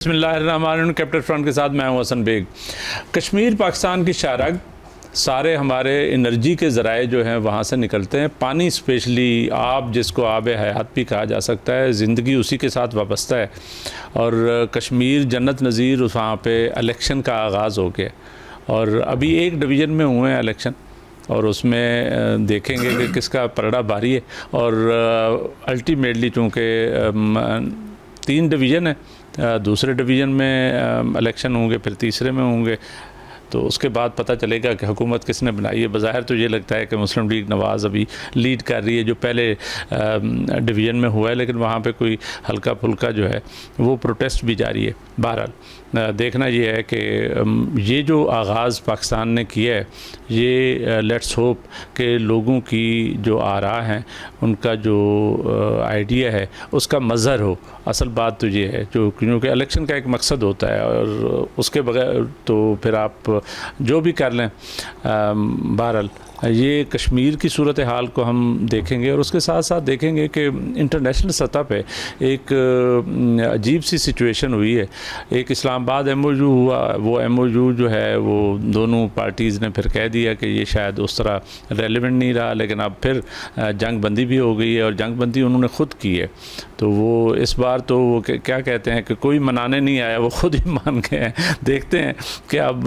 बिस्मिल्लाहिर्रहमानिर्रहीम। Captain front के साथ मैं हूं हसन बेग। कश्मीर पाकिस्तान की शारग, सारे हमारे एनर्जी के ज़राए जो हैं वहाँ से निकलते हैं। पानी स्पेशली आब, जिसको आब हयात भी कहा जा सकता है, ज़िंदगी उसी के साथ वाबस्ता है। और कश्मीर जन्नत नज़ीर, वहाँ पे इलेक्शन का आगाज़ हो गया और अभी एक डिवीज़न में हुए हैं इलेक्शन और उसमें देखेंगे कि किसका पलड़ा भारी है। और अल्टीमेटली चूँकि 3 डिवीज़न है, दूसरे डिवीज़न में इलेक्शन होंगे, फिर तीसरे में होंगे, तो उसके बाद पता चलेगा कि हुकूमत किसने बनाई है। बज़ाहिर तो ये लगता है कि मुस्लिम लीग नवाज़ अभी लीड कर रही है जो पहले डिवीज़न में हुआ है, लेकिन वहाँ पे कोई हल्का फुल्का जो है वो प्रोटेस्ट भी जारी है। बहरहाल देखना ये है कि ये जो आगाज़ पाकिस्तान ने किया है, ये लेट्स होप कि लोगों की जो आरा हैं, उनका जो आइडिया है, उसका मज़हर हो। असल बात तो ये है जो, क्योंकि इलेक्शन का एक मकसद होता है और उसके बगैर तो फिर आप जो भी कर लें। बहरहाल ये कश्मीर की सूरत हाल को हम देखेंगे और उसके साथ साथ देखेंगे कि इंटरनेशनल सतह पे एक अजीब सी सिचुएशन हुई है। एक इस्लामाबाद MOU हुआ, वो MOU जो है वो दोनों पार्टीज़ ने फिर कह दिया कि ये शायद उस तरह रेलेवेंट नहीं रहा, लेकिन अब फिर जंग बंदी भी हो गई है और जंग बंदी उन्होंने ख़ुद की है। तो वो इस बार तो वो क्या कहते हैं कि कोई मनाने नहीं आया, वो ख़ुद ही मान गए हैं। देखते हैं कि अब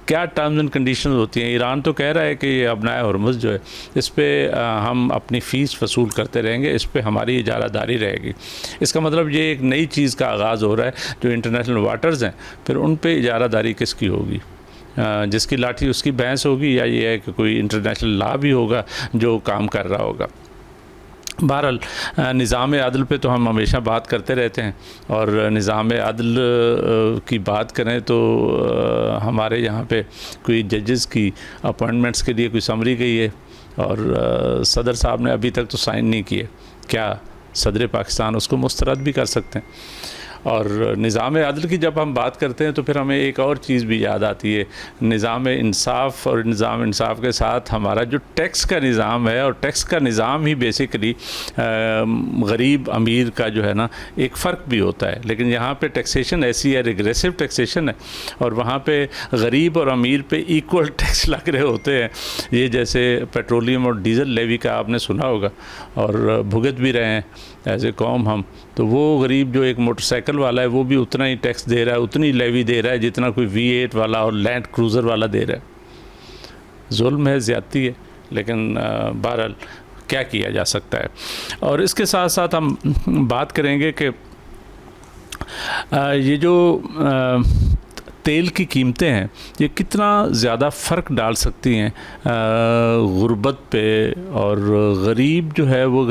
क्या टर्म्स एंड कंडीशन होती हैं। ईरान तो कह रहा है कि अपनाए हुर्मुज़ जो है, इस पर हम अपनी फ़ीस वसूल करते रहेंगे, इस पर हमारी इजारादारी रहेगी। इसका मतलब ये एक नई चीज़ का आगाज़ हो रहा है। जो इंटरनेशनल वाटर्स हैं, फिर उन पर इजारादारी किसकी होगी? जिसकी लाठी उसकी भैंस होगी, या ये है कि कोई इंटरनेशनल लॉ भी होगा जो काम कर रहा होगा? बहरहाल निज़ाम अदल पे तो हम हमेशा बात करते रहते हैं और निज़ाम अदल की बात करें तो हमारे यहाँ पे कोई जजेस की अपॉइंटमेंट्स के लिए कोई समरी गई है और सदर साहब ने अभी तक तो साइन नहीं किए। क्या सदर पाकिस्तान उसको मुस्तरद भी कर सकते हैं? और निज़ाम अदल की जब हम बात करते हैं तो फिर हमें एक और चीज़ भी याद आती है, निज़ाम इंसाफ़। और निज़ाम इंसाफ़ के साथ हमारा जो टैक्स का निज़ाम है, और टैक्स का निज़ाम ही बेसिकली गरीब अमीर का जो है ना एक फ़र्क भी होता है। लेकिन यहाँ पे टैक्सेशन ऐसी है, रिग्रेसिव टैक्सेशन है, और वहाँ पे गरीब और अमीर पे इक्वल टैक्स लग रहे होते हैं। ये जैसे पेट्रोलियम और डीज़ल लेवी का आपने सुना होगा और भुगत भी रहे हैं एज ए कौम हम। तो वो गरीब जो एक मोटरसाइकिल वाला है, वो भी उतना ही टैक्स दे रहा है, उतनी लेवी दे रहा है जितना कोई V8 वाला और लैंड क्रूज़र वाला दे रहा है। जुल्म है, ज़्यादती है, लेकिन बहरहाल क्या किया जा सकता है। और इसके साथ साथ हम बात करेंगे कि ये जो तेल की कीमतें हैं, ये कितना ज़्यादा फ़र्क डाल सकती हैं गुर्बत पे। और गरीब जो है वो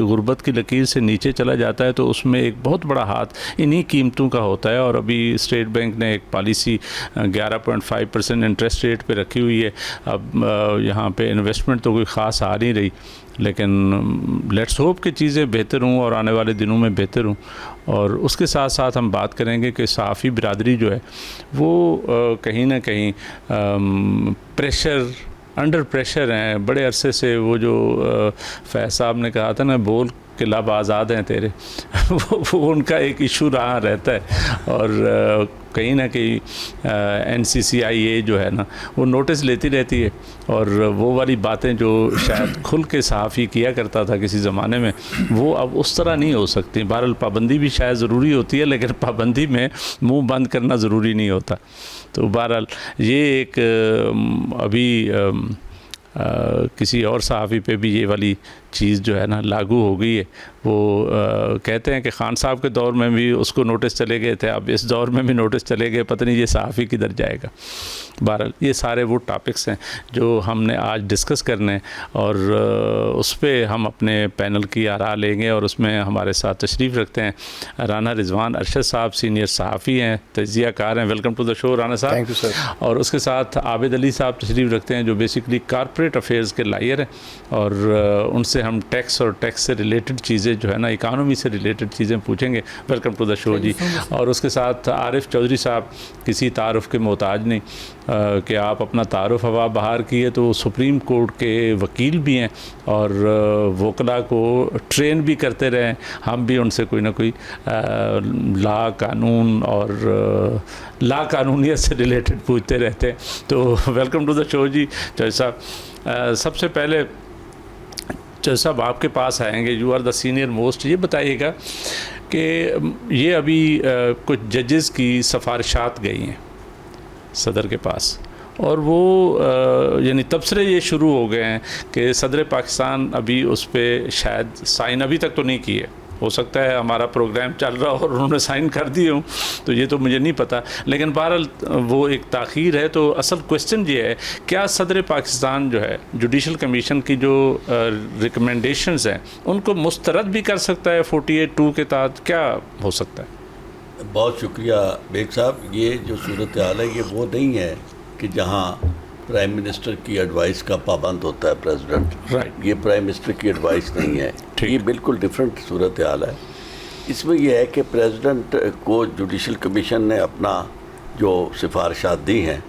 गुर्बत की लकीर से नीचे चला जाता है, तो उसमें एक बहुत बड़ा हाथ इन्हीं कीमतों का होता है। और अभी स्टेट बैंक ने एक पॉलिसी 11.5% इंटरेस्ट रेट पे रखी हुई है। अब यहाँ पे इन्वेस्टमेंट तो कोई ख़ास आ नहीं रही, लेकिन लेट्स होप कि चीज़ें बेहतर हों और आने वाले दिनों में बेहतर हों। और उसके साथ साथ हम बात करेंगे कि सहाफ़ी बिरादरी जो है वो कहीं ना कहीं अंडर प्रेशर हैं बड़े अरसे से। वो जो फैज़ साहब ने कहा था ना, बोल के लब आज़ाद हैं तेरे, वो उनका एक इशू रहा रहता है। और कहीं ना कहीं NCCIA जो है ना, वो नोटिस लेती रहती है, और वो वाली बातें जो शायद खुल के सहाफ़ी किया करता था किसी ज़माने में, वो अब उस तरह नहीं हो सकती। बहरहाल पाबंदी भी शायद ज़रूरी होती है, लेकिन पाबंदी में मुंह बंद करना ज़रूरी नहीं होता। तो बहरहाल ये एक अभी किसी और सहाफ़ी पे भी ये वाली चीज़ जो है ना लागू हो गई है। वो कहते हैं कि ख़ान साहब के दौर में भी उसको नोटिस चले गए थे, अब इस दौर में भी नोटिस चले गए, पता नहीं ये सहाफ़ी किधर जाएगा। बहरहाल ये सारे वो टॉपिक्स हैं जो हमने आज डिस्कस करने हैं, और उस पर हम अपने पैनल की आरा लेंगे। और उसमें हमारे साथ तशरीफ़ रखते हैं राना रिजवान अरशद साहब, सीनियर सहाफ़ी हैं, तजिया कार हैं। Welcome to the show Rana साहब। Thank you sir. और उसके साथ आबिद अली साहब तशरीफ़ रखते हैं, जो बेसिकली कॉर्पोरेट अफेयर्स के लायर हैं, और उनसे हम टैक्स और टैक्स से रिलेटेड चीज़ें जो है ना, इकानमी से रिलेटेड चीज़ें पूछेंगे। वेलकम टू द शो जी। और उसके साथ आरिफ चौधरी साहब किसी तारुफ के मोहताज नहीं कि आप अपना तारुफ हवा बहार किए, तो सुप्रीम कोर्ट के वकील भी हैं और वकला को ट्रेन भी करते रहे। हम भी उनसे कोई ना कोई ला कानून और ला कानूनियत से रिलेटेड पूछते रहते हैं। तो वेलकम टू द शो जी जज साहब। सबसे पहले जज साहब आपके पास आएंगे, you are the senior most. ये बताइएगा कि ये अभी कुछ जजेस की सिफारिशात गई हैं सदर के पास, और वो यानी तबसरे ये शुरू हो गए हैं कि सदर पाकिस्तान अभी उस पर शायद साइन अभी तक तो नहीं किए। हो सकता है हमारा प्रोग्राम चल रहा हो और उन्होंने साइन कर दिए हों, तो ये तो मुझे नहीं पता, लेकिन बहरहाल वो एक ताख़ीर है। तो असल क्वेश्चन ये है, क्या सदर पाकिस्तान जो है जुडिशल कमीशन की जो रिकमेंडेशंस हैं उनको मुस्तरद भी कर सकता है 48(2) के तहत? क्या हो सकता है? बहुत शुक्रिया बेग साहब। ये जो सूरत हाल है ये वो नहीं है कि जहाँ प्राइम मिनिस्टर की एडवाइस का पाबंद होता है प्रेसिडेंट। राइट। ये प्राइम मिनिस्टर की एडवाइस नहीं है, ये बिल्कुल डिफरेंट सूरत हाल है। इसमें यह है कि प्रेसिडेंट को जुडिशल कमीशन ने अपना जो सिफारिशात दी हैं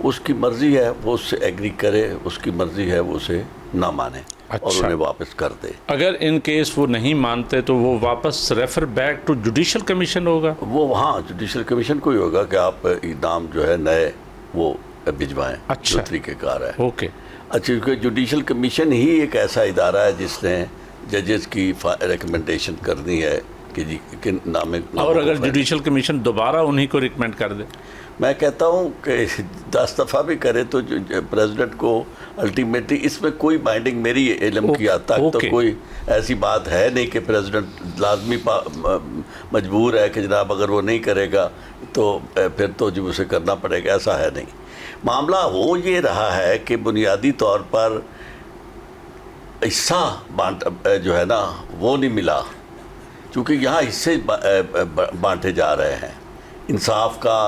उसकी मर्ज़ी है वो उससे एग्री करे, उसकी मर्ज़ी है वो उसे ना माने। अच्छा। और उन्हें वापस कर दे। अगर इन केस वो नहीं मानते तो वो वापस refer back to judicial commission होगा? वो हाँ जुडिशल कमीशन को ही होगा कि आप इक़दाम जो है नए वो भिजवाएं। अच्छा। जो तरीक़ेकार है। ओके। अच्छा, क्योंकि जुडिशल कमीशन ही एक ऐसा इदारा है जिसने जजेस की रिकमेंडेशन करनी है कि जी किन नामे। और अगर जुडिशल कमीशन दोबारा उन्हीं को रिकमेंड कर दे? मैं कहता हूँ कि 10 दफ़ा भी करे तो प्रेसिडेंट को अल्टीमेटली इसमें कोई बाइंडिंग मेरी इल्म की हद तक तो कोई ऐसी बात है नहीं कि प्रेसिडेंट लाजमी मजबूर है कि जनाब अगर वो नहीं करेगा तो फिर तो जो उसे करना पड़ेगा, ऐसा है नहीं। मामला हो ये रहा है कि बुनियादी तौर पर हिस्सा जो है ना वो नहीं मिला, क्योंकि यहाँ हिस्से बांटे जा रहे हैं। इंसाफ का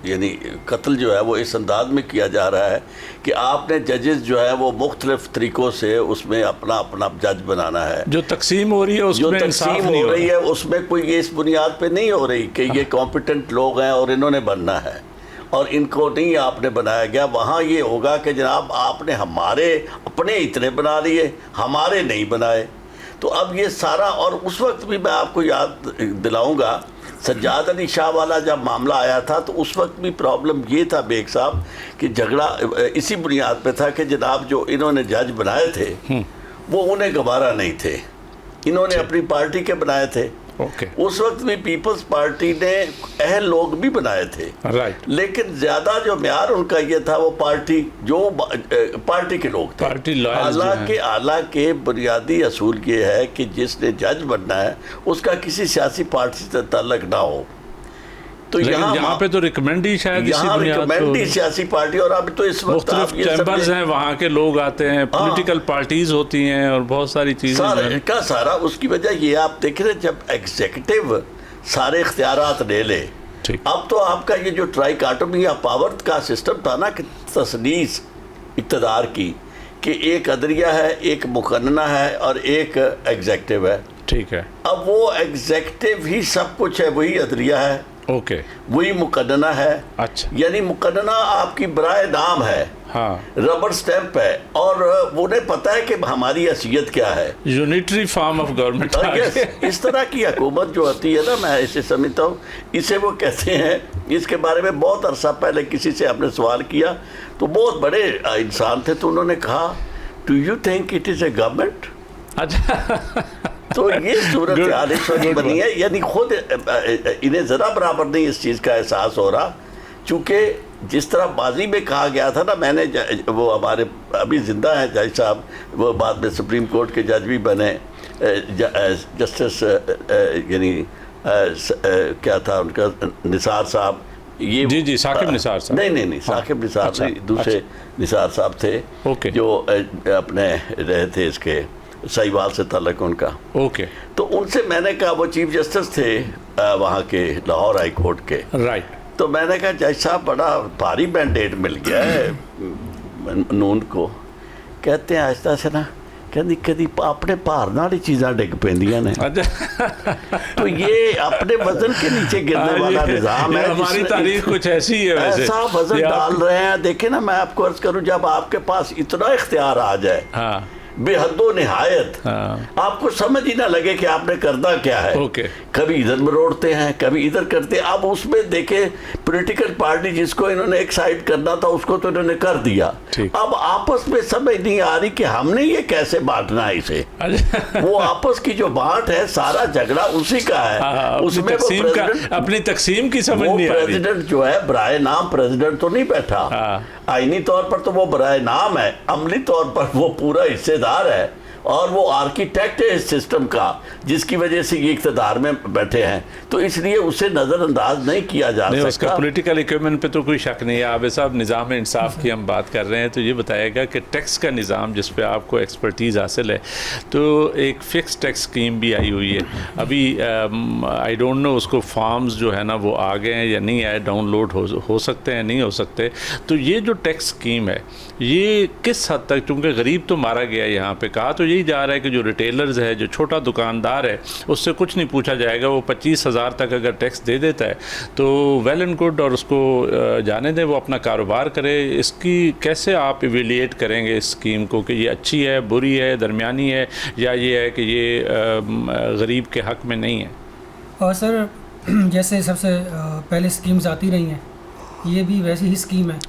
यानी कत्ल जो है वो इस अंदाज में किया जा रहा है कि आपने जजेस जो है वो मुख्तलिफ तरीक़ों से उसमें अपना अपना जज बनाना है। जो तकसीम हो रही है उसमें जो तकसीम हो रही है उसमें कोई ये इस बुनियाद पे नहीं हो रही कि ये कॉम्पिटेंट लोग हैं और इन्होंने बनना है और इनको नहीं आपने बनाया गया। वहाँ ये होगा कि जनाब आपने हमारे अपने इतने बना लिए, हमारे नहीं बनाए। तो अब ये सारा, और उस वक्त भी मैं आपको याद दिलाऊंगा सज्जाद अली शाह वाला जब मामला आया था तो उस वक्त भी प्रॉब्लम ये था बेग साहब कि झगड़ा इसी बुनियाद पे था कि जनाब जो इन्होंने जज बनाए थे वो उन्हें गवारा नहीं थे, इन्होंने अपनी पार्टी के बनाए थे। उस वक्त भी पीपल्स पार्टी ने अहल लोग भी बनाए थे। राइट। लेकिन ज्यादा जो म्यार उनका ये था वो पार्टी पार्टी के लोग थे। हालांकि बुनियादी असूल ये है कि जिसने जज बनना है उसका किसी सियासी पार्टी से ताल्लुक ना हो। तो यहाँ पे तो रिकमेंड ही शायद रिकमेंड ही सियासी पार्टी, और अब तो इस वक्त चैम्बर्स हैं, वहाँ के लोग आते हैं, पॉलिटिकल पार्टीज होती हैं और बहुत सारी चीज़ें का सारा। उसकी वजह ये आप देख रहे हैं जब एग्जीक्यूटिव सारे इख्तियारात ले ले, अब तो आपका ये जो ट्राइकोटोमी या पावर का सिस्टम था ना कि तसनीस इक़्तिदार की कि एक अदलिया है, एक मुकन्ना है और एक एग्जीक्यूटिव है। ठीक है। अब वो एग्जीक्यूटिव ही सब कुछ है, वही अदलिया है, ओके, वही मुकन्ना है। अच्छा। यानी मुकन्ना आपकी बराए नाम है, हाँ, रबर स्टैंप है, और उन्हें पता है कि हमारी हैसियत क्या है, यूनिटरी फॉर्म ऑफ गवर्नमेंट। इस तरह की हुकूमत जो होती है ना, मैं इसे समझता हूँ, इसे वो कहते हैं। इसके बारे में बहुत अरसा पहले किसी से आपने सवाल किया तो बहुत बड़े इंसान थे, तो उन्होंने कहा do you think it is a government? अच्छा। तो ये सूरत हाल इस वक्त बनी है, यानी खुद इन्हें ज़रा बराबर नहीं इस चीज़ का एहसास हो रहा, चूँकि जिस तरह माजी में कहा गया था ना, मैंने वो हमारे अभी ज़िंदा हैं जज साहब, वो बाद में सुप्रीम कोर्ट के जज भी बने, जस्टिस यानी क्या था उनका, निसार साहब, ये जी साकिब निसार साहब, नहीं साकिब निसार, अच्छा, दूसरे अच्छा, निसार साहब थे, जो अपने रहे थे इसके सहीवाल से ताल्लुक उनका। ओके। तो उनसे मैंने कहा, वो चीफ जस्टिस थे वहाँ के लाहौर हाई कोर्ट के, राइट। तो मैंने कहा जज साहब बड़ा भारी मैंडेट मिल गया है नून को। कहते हैं आहिस्ता से ना कहती कभी अपने भार नाल ही चीज़ां डिग पैंदियां ने। तो ये अपने वजन के नीचे गिरने वाला निज़ाम है। हमारी तारीख कुछ ऐसी है वैसे, ऐसा वजन डाल रहे हैं। देखे ना, मैं आपको अर्ज करूं, जब आपके पास इतना इख्तियार आ जाए, हाँ, बेहदो निहायत, हाँ, आपको समझ ही ना लगे कि आपने करना क्या है। ओके। कभी इधर मरोड़ते हैं, कभी इधर करते हैं। अब उसमें देखे पॉलिटिकल पार्टी जिसको इन्होंने एक साइड करना था उसको तो इन्होंने कर दिया। अब आपस में समझ नहीं आ रही कि हमने ये कैसे बांटना है इसे। वो आपस की जो बांट है, सारा झगड़ा उसी का है। उसमें अपनी तकसीम की समझ नहीं आ रही। प्रेसिडेंट जो है बराए नाम प्रेसिडेंट तो नहीं बैठा, आईनी तौर पर तो वो बराए नाम है, अमली तौर पर वो पूरा हिस्सेदार है और वो आर्किटेक्ट है इस सिस्टम का, जिसकी वजह से ये इक़्तिदार में बैठे हैं। तो इसलिए उसे नज़रअंदाज नहीं किया जा सकता। उसका पॉलिटिकल इक्विपमेंट पे तो कोई शक नहीं है। आबिद साहब, निज़ाम इंसाफ की हम बात कर रहे हैं, तो ये बताएगा कि टैक्स का निज़ाम जिस पे आपको एक्सपर्टीज़ हासिल है, तो एक फ़िक्स टैक्स स्कीम भी आई हुई है अभी। आई डोंट नो उसको फॉर्म्स जो है ना वो आ गए हैं या नहीं आए, डाउनलोड हो सकते हैं, नहीं हो सकते। तो ये जो टैक्स स्कीम है ये किस हद तक, चूँकि गरीब तो मारा गया यहाँ पे, कहा तो यही जा रहा है कि जो रिटेलर्स है, जो छोटा दुकानदार है, उससे कुछ नहीं पूछा जाएगा। वो 25,000 तक अगर टैक्स दे देता है तो वेल एंड गुड, और उसको जाने दें, वो अपना कारोबार करे। इसकी कैसे आप इवेल्युएट करेंगे इस स्कीम को कि ये अच्छी है, बुरी है, दरमियानी है, या ये है कि ये गरीब के हक़ में नहीं है? और सर, जैसे सबसे पहले स्कीम्स आती रही हैं, ये भी वैसी ही स्कीम है।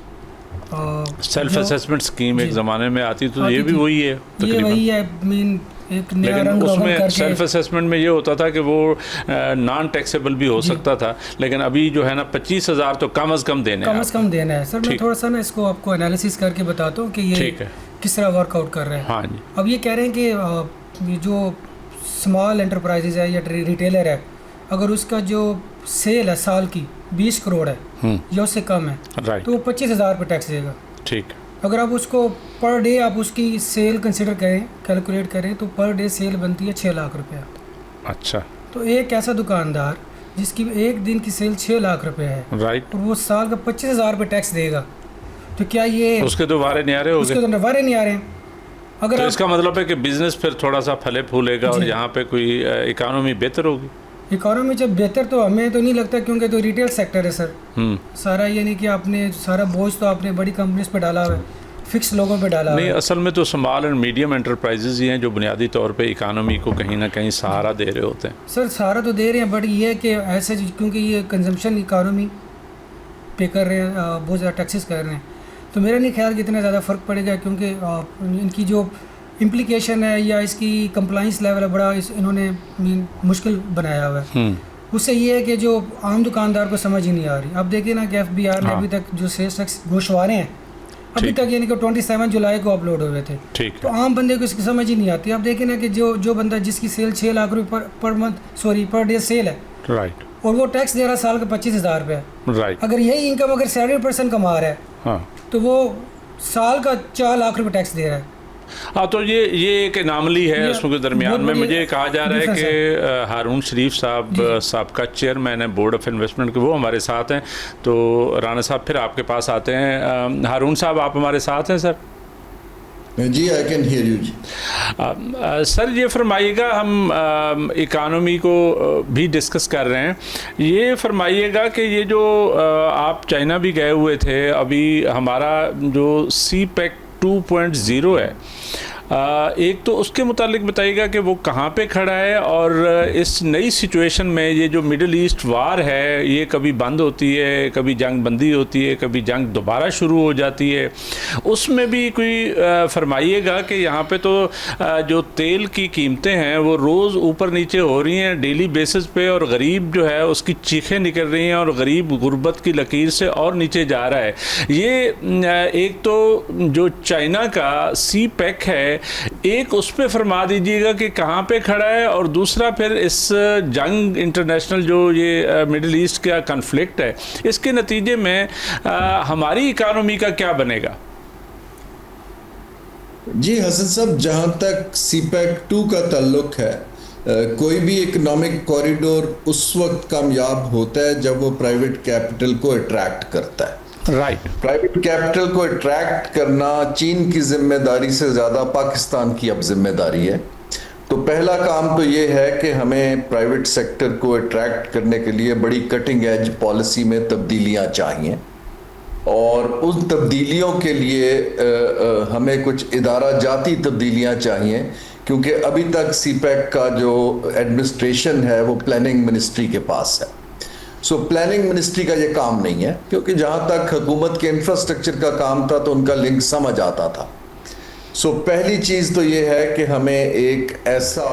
सेल्फ असेसमेंट स्कीम एक ज़माने में आती, तो ये भी वही है, ये वही है। मीन एक नया रंग उसमें सेल्फ असेसमेंट में ये होता था कि वो नॉन टैक्सेबल भी हो सकता था, लेकिन अभी जो है ना 25,000 तो कम अज़ कम देना है। सर मैं थोड़ा सा ना इसको आपको एनालिसिस करके बताता हूँ कि ये किस तरह वर्कआउट कर रहे हैं। हाँ जी। अब ये कह रहे हैं कि जो स्मॉल एंटरप्राइजेज है या रिटेलर है, अगर उसका जो सेल है साल की 20 करोड़ है या उससे कम है, तो वो 25,000 पे टैक्स देगा। ठीक। अगर आप उसको पर डे आप उसकी सेल कंसिडर करें, कैलकुलेट करें, तो पर डे सेल बनती है 6 लाख रुपया। अच्छा। तो एक ऐसा दुकानदार जिसकी एक दिन की सेल 6 लाख रुपए है, राइट, और वो साल का 25,000 पे टैक्स देगा, तो क्या ये उसके तो वारे नहीं आ रहे? उसके तो वारे नहीं आ रहे हैं। अगर तो इसका मतलब है कि बिजनेस फिर थोड़ा सा फले फूलेगा और यहाँ पे कोई इकोनॉमी बेहतर होगी। इकोनॉमी जब बेहतर, तो हमें तो नहीं लगता, क्योंकि तो रिटेल सेक्टर है सर। सारा ये नहीं कि आपने सारा बोझ तो आपने बड़ी कंपनीज पे डाला हुआ है, फिक्स लोगों पे डाला नहीं, असल में तो स्मॉल एंड मीडियम एंटरप्राइजेज ही हैं जो बुनियादी तौर पे इकानमी को कहीं ना कहीं सहारा दे रहे होते हैं। सर सहारा तो दे रहे हैं, बट ये है कि ऐसे, क्योंकि ये कंजम्पशन इकानमी पे कर रहे हैं, बहुत ज़्यादा टैक्सेस कर रहे हैं, तो मेरा नहीं ख्याल कि इतना ज़्यादा फ़र्क पड़ेगा, क्योंकि इनकी जो इम्प्लीकेशन है या इसकी कंप्लाइंस लेवल बड़ा इन्होंने मुश्किल बनाया हुआ है। उससे ये है कि जो आम दुकानदार को समझ ही नहीं आ रही। अब देखिए ना कि FBR ने अभी तक जो सेल्स टैक्स गोशवारे हैं अभी तक, यानी कि 27 जुलाई को अपलोड हुए थे, तो आम बंदे को इसकी समझ ही नहीं आती। अब देखिए ना कि जो बंदा जिसकी सेल 6 लाख रुपये पर डे सेल है, राइट, और वो टैक्स दे रहा साल का 25,000 रुपये, राइट, अगर यही इनकम अगर 70% कमा रहा है, तो वो साल का 4 लाख रुपये टैक्स दे रहा है। हाँ, तो ये एक एनामली है। उसके दरमियान में मुझे कहा जा रहा है कि हारून शरीफ साहब साबका चेयरमैन है बोर्ड ऑफ इन्वेस्टमेंट के, वो हमारे साथ हैं। तो राना साहब फिर आपके पास आते हैं। हारून साहब, आप हमारे साथ हैं सर? जी, आई कैन हियर यू जी। सर ये फरमाइएगा, हम इकानमी को भी डिस्कस कर रहे हैं, ये फरमाइएगा कि ये जो आप चाइना भी गए हुए थे, अभी हमारा जो CPEC 2.0 है, एक तो उसके मुतालिक बताइएगा कि वो कहाँ पे खड़ा है, और इस नई सिचुएशन में ये जो मिडल ईस्ट वार है, ये कभी बंद होती है, कभी जंग बंदी होती है, कभी जंग दोबारा शुरू हो जाती है, उसमें भी कोई फरमाइएगा कि यहाँ पे तो जो तेल की कीमतें हैं वो रोज़ ऊपर नीचे हो रही हैं डेली बेसिस पे, और गरीब जो है उसकी चीखें निकल रही हैं, और गरीब गुर्बत की लकीर से और नीचे जा रहा है। ये एक तो जो चाइना का CPEC है, एक उस पे फरमा दीजिएगा कि कहाँ पे खड़ा है, और दूसरा फिर इस जंग इंटरनेशनल जो ये मिडिल ईस्ट का कन्फ्लिक्ट है, इसके नतीजे में हमारी इकानमी का क्या बनेगा? जी हसन साहब, जहाँ तक CPEC 2 का ताल्लुक है, कोई भी इकोनॉमिक कॉरिडोर उस वक्त कामयाब होता है जब वो प्राइवेट कैपिटल को अट्रैक्ट करता है। राइट। प्राइवेट कैपिटल को अट्रैक्ट करना चीन की जिम्मेदारी से ज़्यादा पाकिस्तान की अब जिम्मेदारी है। तो पहला काम तो ये है कि हमें प्राइवेट सेक्टर को अट्रैक्ट करने के लिए बड़ी कटिंग एज पॉलिसी में तब्दीलियां चाहिए, और उन तब्दीलियों के लिए हमें कुछ इदारा जाती तब्दीलियां चाहिए, क्योंकि अभी तक सीपैक का जो एडमिनिस्ट्रेशन है वो प्लानिंग मिनिस्ट्री के पास है। सो प्लानिंग मिनिस्ट्री का ये काम नहीं है, क्योंकि जहाँ तक हुकूमत के इंफ्रास्ट्रक्चर का काम था तो उनका लिंक समझ आता था। सो पहली चीज़ तो ये है कि हमें एक ऐसा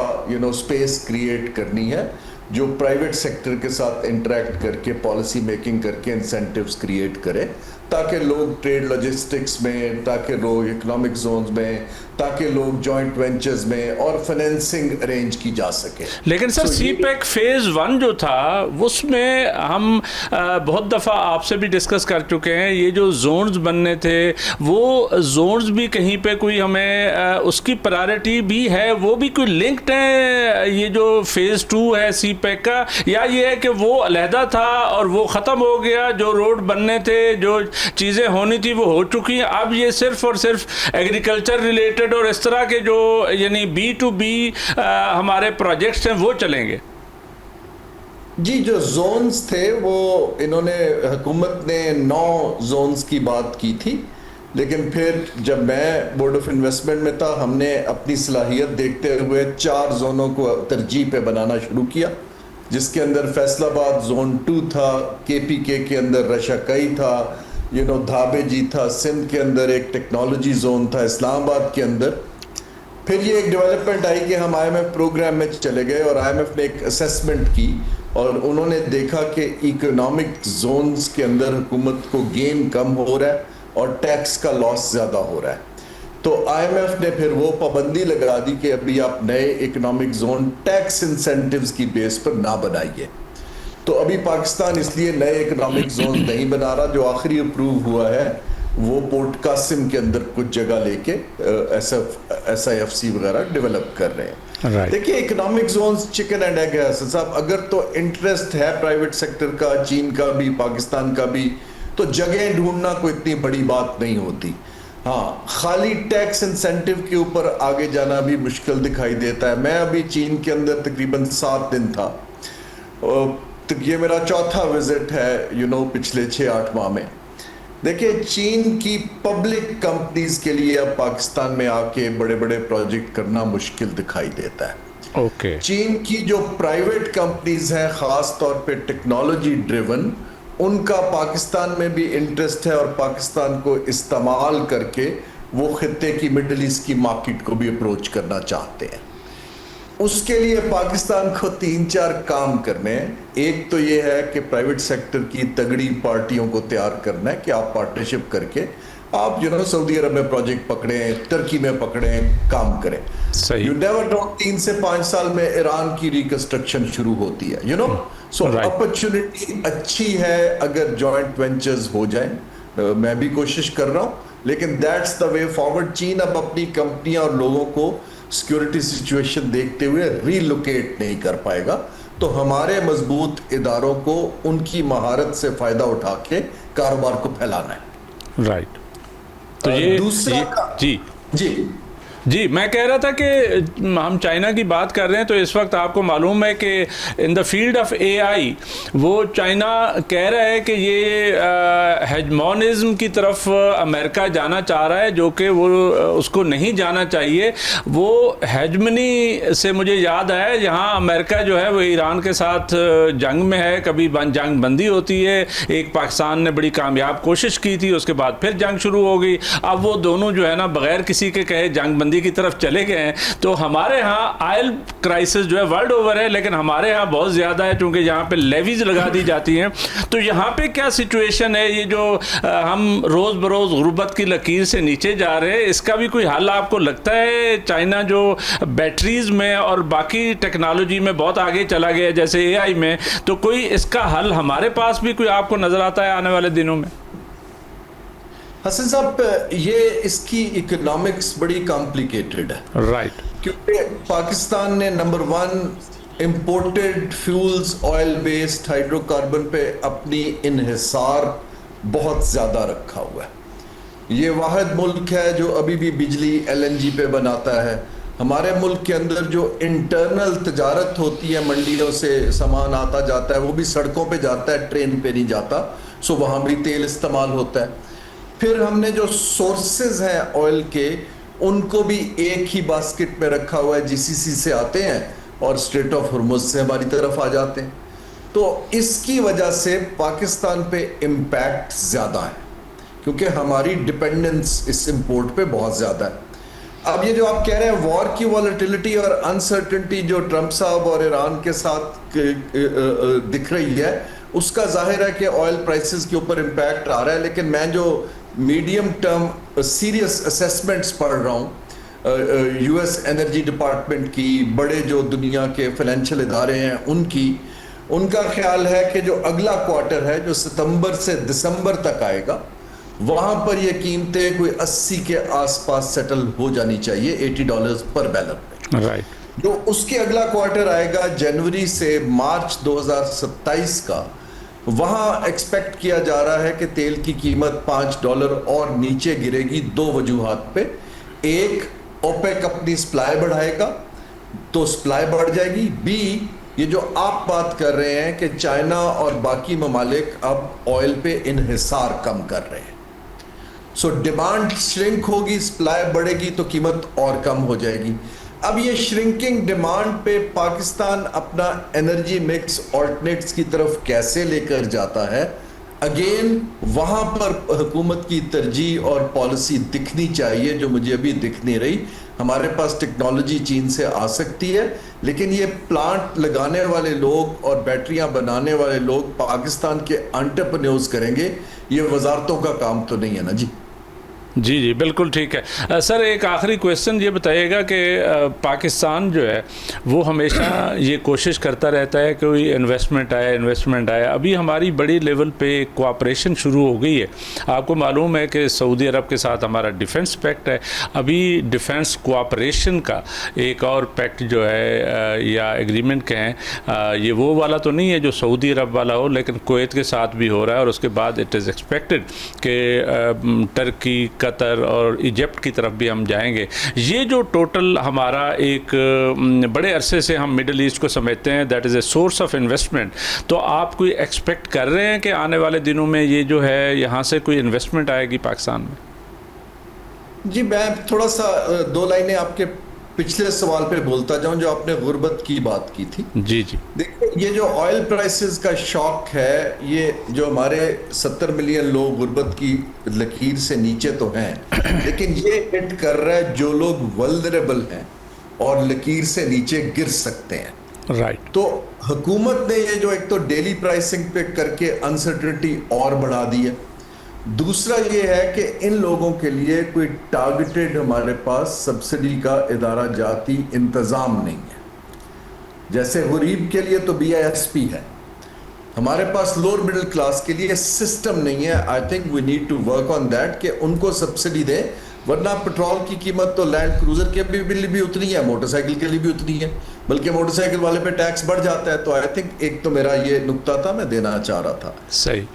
स्पेस क्रिएट करनी है जो प्राइवेट सेक्टर के साथ इंटरेक्ट करके पॉलिसी मेकिंग करके इंसेंटिव्स क्रिएट करे, ताकि लोग ट्रेड लॉजिस्टिक्स में, ताकि लोग इकोनॉमिक जोन्स में, ताकि लोग जॉइंट वेंचर्स में और फाइनेंसिंग अरेंज की जा सके। लेकिन सर सीपैक फेज़ 1 जो था उसमें हम बहुत दफ़ा आपसे भी डिस्कस कर चुके हैं, ये जो जोन्स बनने थे वो जोन्स भी कहीं पे कोई हमें उसकी प्रायोरिटी भी है, वो भी कोई लिंक्ड है ये जो फेज़ 2 है सीपैक का, या ये है कि वो अलहदा था और वो ख़त्म हो गया, जो रोड बनने थे, जो चीज़ें होनी थी वो हो चुकी हैं, अब ये सिर्फ और सिर्फ एग्रीकल्चर रिलेटेड और इस तरह के जो यानी B2B हमारे प्रोजेक्ट्स हैं वो चलेंगे? जी, जो जोन्स थे वो इन्होंने, हुकूमत ने 9 जोन्स की बात की थी, लेकिन फिर जब मैं बोर्ड ऑफ इन्वेस्टमेंट में था हमने अपनी सलाहियत देखते हुए 4 जोनों को तरजीह पे बनाना शुरू किया, जिसके अंदर फैसलाबाद जोन 2 था, KPK के अंदर रशाकई था, धाबे जी था, सिंध के अंदर एक टेक्नोलॉजी जोन था, इस्लामाबाद के अंदर। फिर ये एक डेवलपमेंट आई कि हम IMF प्रोग्राम में चले गए और IMF ने एक असेसमेंट की और उन्होंने देखा कि इकोनॉमिक जोन्स के अंदर हुकूमत को गेन कम हो रहा है और टैक्स का लॉस ज़्यादा हो रहा है। तो IMF ने फिर वो पाबंदी लगा दी कि अभी आप नए इकोनॉमिक जोन टैक्स इंसेंटिव्स की बेस पर ना बनाइए। तो अभी पाकिस्तान इसलिए नए इकोनॉमिक जोन नहीं बना रहा, जो आखिरी अप्रूव हुआ है वो पोर्ट कासिम के अंदर कुछ जगह लेके SIFC वगैरह डेवलप कर रहे हैं। देखिए, economic zones chicken and egg है हसन साहब। अगर तो इंटरेस्ट है प्राइवेट सेक्टर का, चीन का भी, पाकिस्तान का भी, तो जगह ढूंढना कोई इतनी बड़ी बात नहीं होती। हाँ, खाली टैक्स इंसेंटिव के ऊपर आगे जाना भी मुश्किल दिखाई देता है। मैं अभी चीन के अंदर तकरीबन 7 दिन था, तो ये मेरा चौथा विजिट है पिछले 6-8 माह में। देखिए, चीन की पब्लिक कंपनीज के लिए अब पाकिस्तान में आके बड़े बड़े प्रोजेक्ट करना मुश्किल दिखाई देता है। ओके। चीन की जो प्राइवेट कंपनीज हैं, खास तौर पे टेक्नोलॉजी ड्रिवन, उनका पाकिस्तान में भी इंटरेस्ट है और पाकिस्तान को इस्तेमाल करके वो खित्ते की मिडल ईस्ट की मार्केट को भी अप्रोच करना चाहते हैं। उसके लिए पाकिस्तान को 3-4 काम करने हैं। एक तो ये है कि प्राइवेट सेक्टर की तगड़ी पार्टियों को तैयार करना है कि आप पार्टनरशिप करके आप सऊदी अरब में प्रोजेक्ट पकड़ें, तुर्की में पकड़ें, काम करें। सही। यू नेवर नो, 3 से 5 साल में ईरान की रिकंस्ट्रक्शन शुरू होती है, सो अपॉर्चुनिटी अच्छी है अगर जॉइंट वेंचर्स हो जाए। मैं भी कोशिश कर रहा हूँ, लेकिन दैट्स द वे फॉरवर्ड। चीन अब अपनी कंपनियां और लोगों को सिक्योरिटी सिचुएशन देखते हुए रीलोकेट नहीं कर पाएगा, तो हमारे मजबूत इदारों को उनकी महारत से फायदा उठा के कारोबार को फैलाना है। राइट। तो ये दूसरा जी जी, मैं कह रहा था कि हम चाइना की बात कर रहे हैं, तो इस वक्त आपको मालूम है कि in the field of AI वो चाइना कह रहा है कि ये हेजमोनिज्म की तरफ अमेरिका जाना चाह रहा है, जो कि वो उसको नहीं जाना चाहिए। वो हेजमनी से मुझे याद आया, यहाँ अमेरिका जो है वो ईरान के साथ जंग में है, कभी जंग बंदी होती है, एक पाकिस्तान ने बड़ी कामयाब कोशिश की थी, उसके बाद फिर जंग शुरू हो गई। अब वो दोनों जो है ना बगैर किसी के कहे जंग की तरफ चले गए हैं। तो हमारे यहाँ ऑयल क्राइसिस जो है वर्ल्ड ओवर है, लेकिन हमारे यहाँ बहुत ज़्यादा है, क्योंकि यहाँ पे लेवीज लगा दी जाती हैं। तो यहाँ पे क्या सिचुएशन है, ये जो हम रोज़ बरोज़ गुर्बत की लकीर से नीचे जा रहे हैं, इसका भी कोई हल आपको लगता है? चाइना जो बैटरीज में और बाकी टेक्नोलॉजी में बहुत आगे चला गया, जैसे AI में, तो कोई इसका हल हमारे पास भी कोई आपको नज़र आता है आने वाले दिनों में? हसन साहब, ये इसकी इकोनॉमिक्स बड़ी कॉम्प्लिकेटेड है। राइट। क्योंकि पाकिस्तान ने number 1 imported fuels, oil based hydrocarbon पे अपनी इन्हिसार बहुत ज़्यादा रखा हुआ है। ये वाहिद मुल्क है जो अभी भी बिजली LNG पे बनाता है। हमारे मुल्क के अंदर जो इंटरनल तजारत होती है, मंडियों से सामान आता जाता है, वो भी सड़कों पे जाता है, ट्रेन पे नहीं जाता, सो वहाँ भी तेल इस्तेमाल होता है। फिर हमने जो सोर्सेज हैं ऑयल के, उनको भी एक ही बास्केट में रखा हुआ है, GCC से आते हैं और स्ट्रेट ऑफ हॉर्मुज़ से हमारी तरफ आ जाते हैं। तो इसकी वजह से पाकिस्तान पे इम्पैक्ट ज़्यादा है, क्योंकि हमारी डिपेंडेंस इस इंपोर्ट पे बहुत ज़्यादा है। अब ये जो आप कह रहे हैं वॉर की वॉलेटिलिटी और अनसर्टेनिटी जो ट्रंप साहब और ईरान के साथ दिख रही है, उसका जाहिर है कि ऑयल प्राइसेस के ऊपर इम्पैक्ट आ रहा है। लेकिन मैं जो मीडियम टर्म सीरियस असेसमेंट्स पढ़ रहा हूँ US एनर्जी डिपार्टमेंट की, बड़े जो दुनिया के फाइनेंशियल इदारे हैं उनका ख्याल है कि जो अगला क्वार्टर है, जो सितंबर से दिसंबर तक आएगा, वहां पर ये कीमतें कोई 80 के आसपास सेटल हो जानी चाहिए, $80 पर बैरल पे। राइट। जो उसके अगला क्वार्टर आएगा जनवरी से मार्च 2027 का, वहां एक्सपेक्ट किया जा रहा है कि तेल की कीमत $5 और नीचे गिरेगी, दो वजूहात पे। एक, ओपेक अपनी सप्लाई बढ़ाएगा तो सप्लाई बढ़ जाएगी। B, ये जो आप बात कर रहे हैं कि चाइना और बाकी ममालिक अब ऑयल पे इन्हिसार कम कर रहे हैं, सो डिमांड श्रिंक होगी, सप्लाई बढ़ेगी तो कीमत और कम हो जाएगी। अब ये श्रिंकिंग डिमांड पे पाकिस्तान अपना एनर्जी मिक्स ऑल्टरनेट्स की तरफ कैसे लेकर जाता है, अगेन वहां पर हुकूमत की तरजीह और पॉलिसी दिखनी चाहिए, जो मुझे अभी दिख नहीं रही। हमारे पास टेक्नोलॉजी चीन से आ सकती है, लेकिन ये प्लांट लगाने वाले लोग और बैटरियां बनाने वाले लोग पाकिस्तान के एंटरप्रेन्योर्स करेंगे, ये वजारतों का काम तो नहीं है ना जी। जी जी, बिल्कुल ठीक है। सर, एक आखिरी क्वेश्चन ये बताइएगा कि पाकिस्तान जो है वो हमेशा ये कोशिश करता रहता है कि कोई इन्वेस्टमेंट आए। अभी हमारी बड़ी लेवल पे कोऑपरेशन शुरू हो गई है। आपको मालूम है कि सऊदी अरब के साथ हमारा डिफेंस पैक्ट है। अभी डिफेंस कोऑपरेशन का एक और पैक्ट जो है या एग्रीमेंट कहें, ये वो वाला तो नहीं है जो सऊदी अरब वाला हो, लेकिन कुवैत के साथ भी हो रहा है, और उसके बाद इट इज़ एक्सपेक्टेड कि टर्की, कतर और इजिप्ट की तरफ भी हम जाएंगे। ये जो टोटल हमारा एक बड़े अरसे से हम मिडिल ईस्ट को समझते हैं, that is a source of investment, तो आप कोई एक्सपेक्ट कर रहे हैं कि आने वाले दिनों में ये जो है यहाँ से कोई इन्वेस्टमेंट आएगी पाकिस्तान में? जी, मैं थोड़ा सा दो लाइनें आपके पिछले सवाल पे बोलता जाऊं, जो आपने गुर्बत की बात की थी। जी जी, देखिए, ये जो ऑयल प्राइसेस का शॉक है, ये जो हमारे 70 मिलियन लोग गुर्बत की लकीर से नीचे तो हैं, लेकिन ये हिट कर रहा है जो लोग वल्नरेबल हैं और लकीर से नीचे गिर सकते हैं। राइट। तो हुकूमत ने ये जो एक तो डेली प्राइसिंग पे करके अनसर्टेनिटी और बढ़ा दी है, दूसरा ये है कि इन लोगों के लिए कोई टारगेटेड हमारे पास सब्सिडी का इदारा जाती इंतज़ाम नहीं है। जैसे गरीब के लिए तो BISP है, हमारे पास लोअर मिडिल क्लास के लिए सिस्टम नहीं है। I think we need to work on that कि उनको सब्सिडी दें, वरना पेट्रोल की कीमत तो लैंड क्रूजर के लिए भी उतनी है, मोटरसाइकिल के लिए भी उतनी है, बल्कि मोटरसाइकिल वाले पे टैक्स बढ़ जाता है। तो आई थिंक एक तो मेरा ये नुक्ता था, मैं देना चाह रहा था। सही।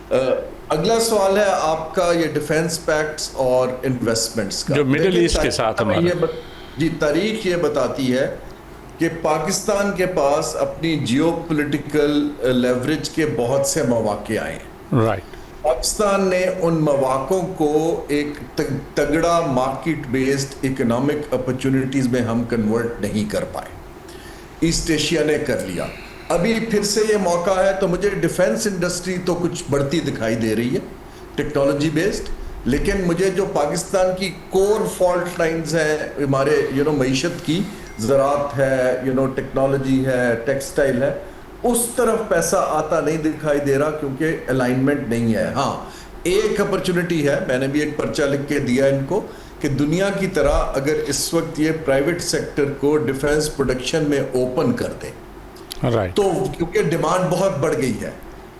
अगला सवाल है आपका ये डिफेंस पैक्ट्स और इन्वेस्टमेंट्स का, जो मिडिल ईस्ट के साथ हमारा। जी, तारीख ये बताती है कि पाकिस्तान के पास अपनी जियोपॉलिटिकल लेवरेज के बहुत से मौके आए हैं। राइट। पाकिस्तान ने उन मौकों को एक तगड़ा मार्केट बेस्ड इकोनॉमिक अपॉर्चुनिटीज में हम कन्वर्ट नहीं कर पाए। ईस्ट एशिया ने कर लिया, अभी फिर से ये मौका है। तो मुझे डिफेंस इंडस्ट्री तो कुछ बढ़ती दिखाई दे रही है टेक्नोलॉजी बेस्ड, लेकिन मुझे जो पाकिस्तान की कोर फॉल्ट लाइंस हैं हमारे मईशत की, ज़राअत है, टेक्नोलॉजी है, टेक्सटाइल है, उस तरफ पैसा आता नहीं दिखाई दे रहा, क्योंकि अलाइनमेंट नहीं है। हाँ, एक अपॉर्चुनिटी है, मैंने भी एक पर्चा लिख के दिया इनको, कि दुनिया की तरह अगर इस वक्त ये प्राइवेट सेक्टर को डिफेंस प्रोडक्शन में ओपन कर दें, राइट, तो क्योंकि डिमांड बहुत बढ़ गई है,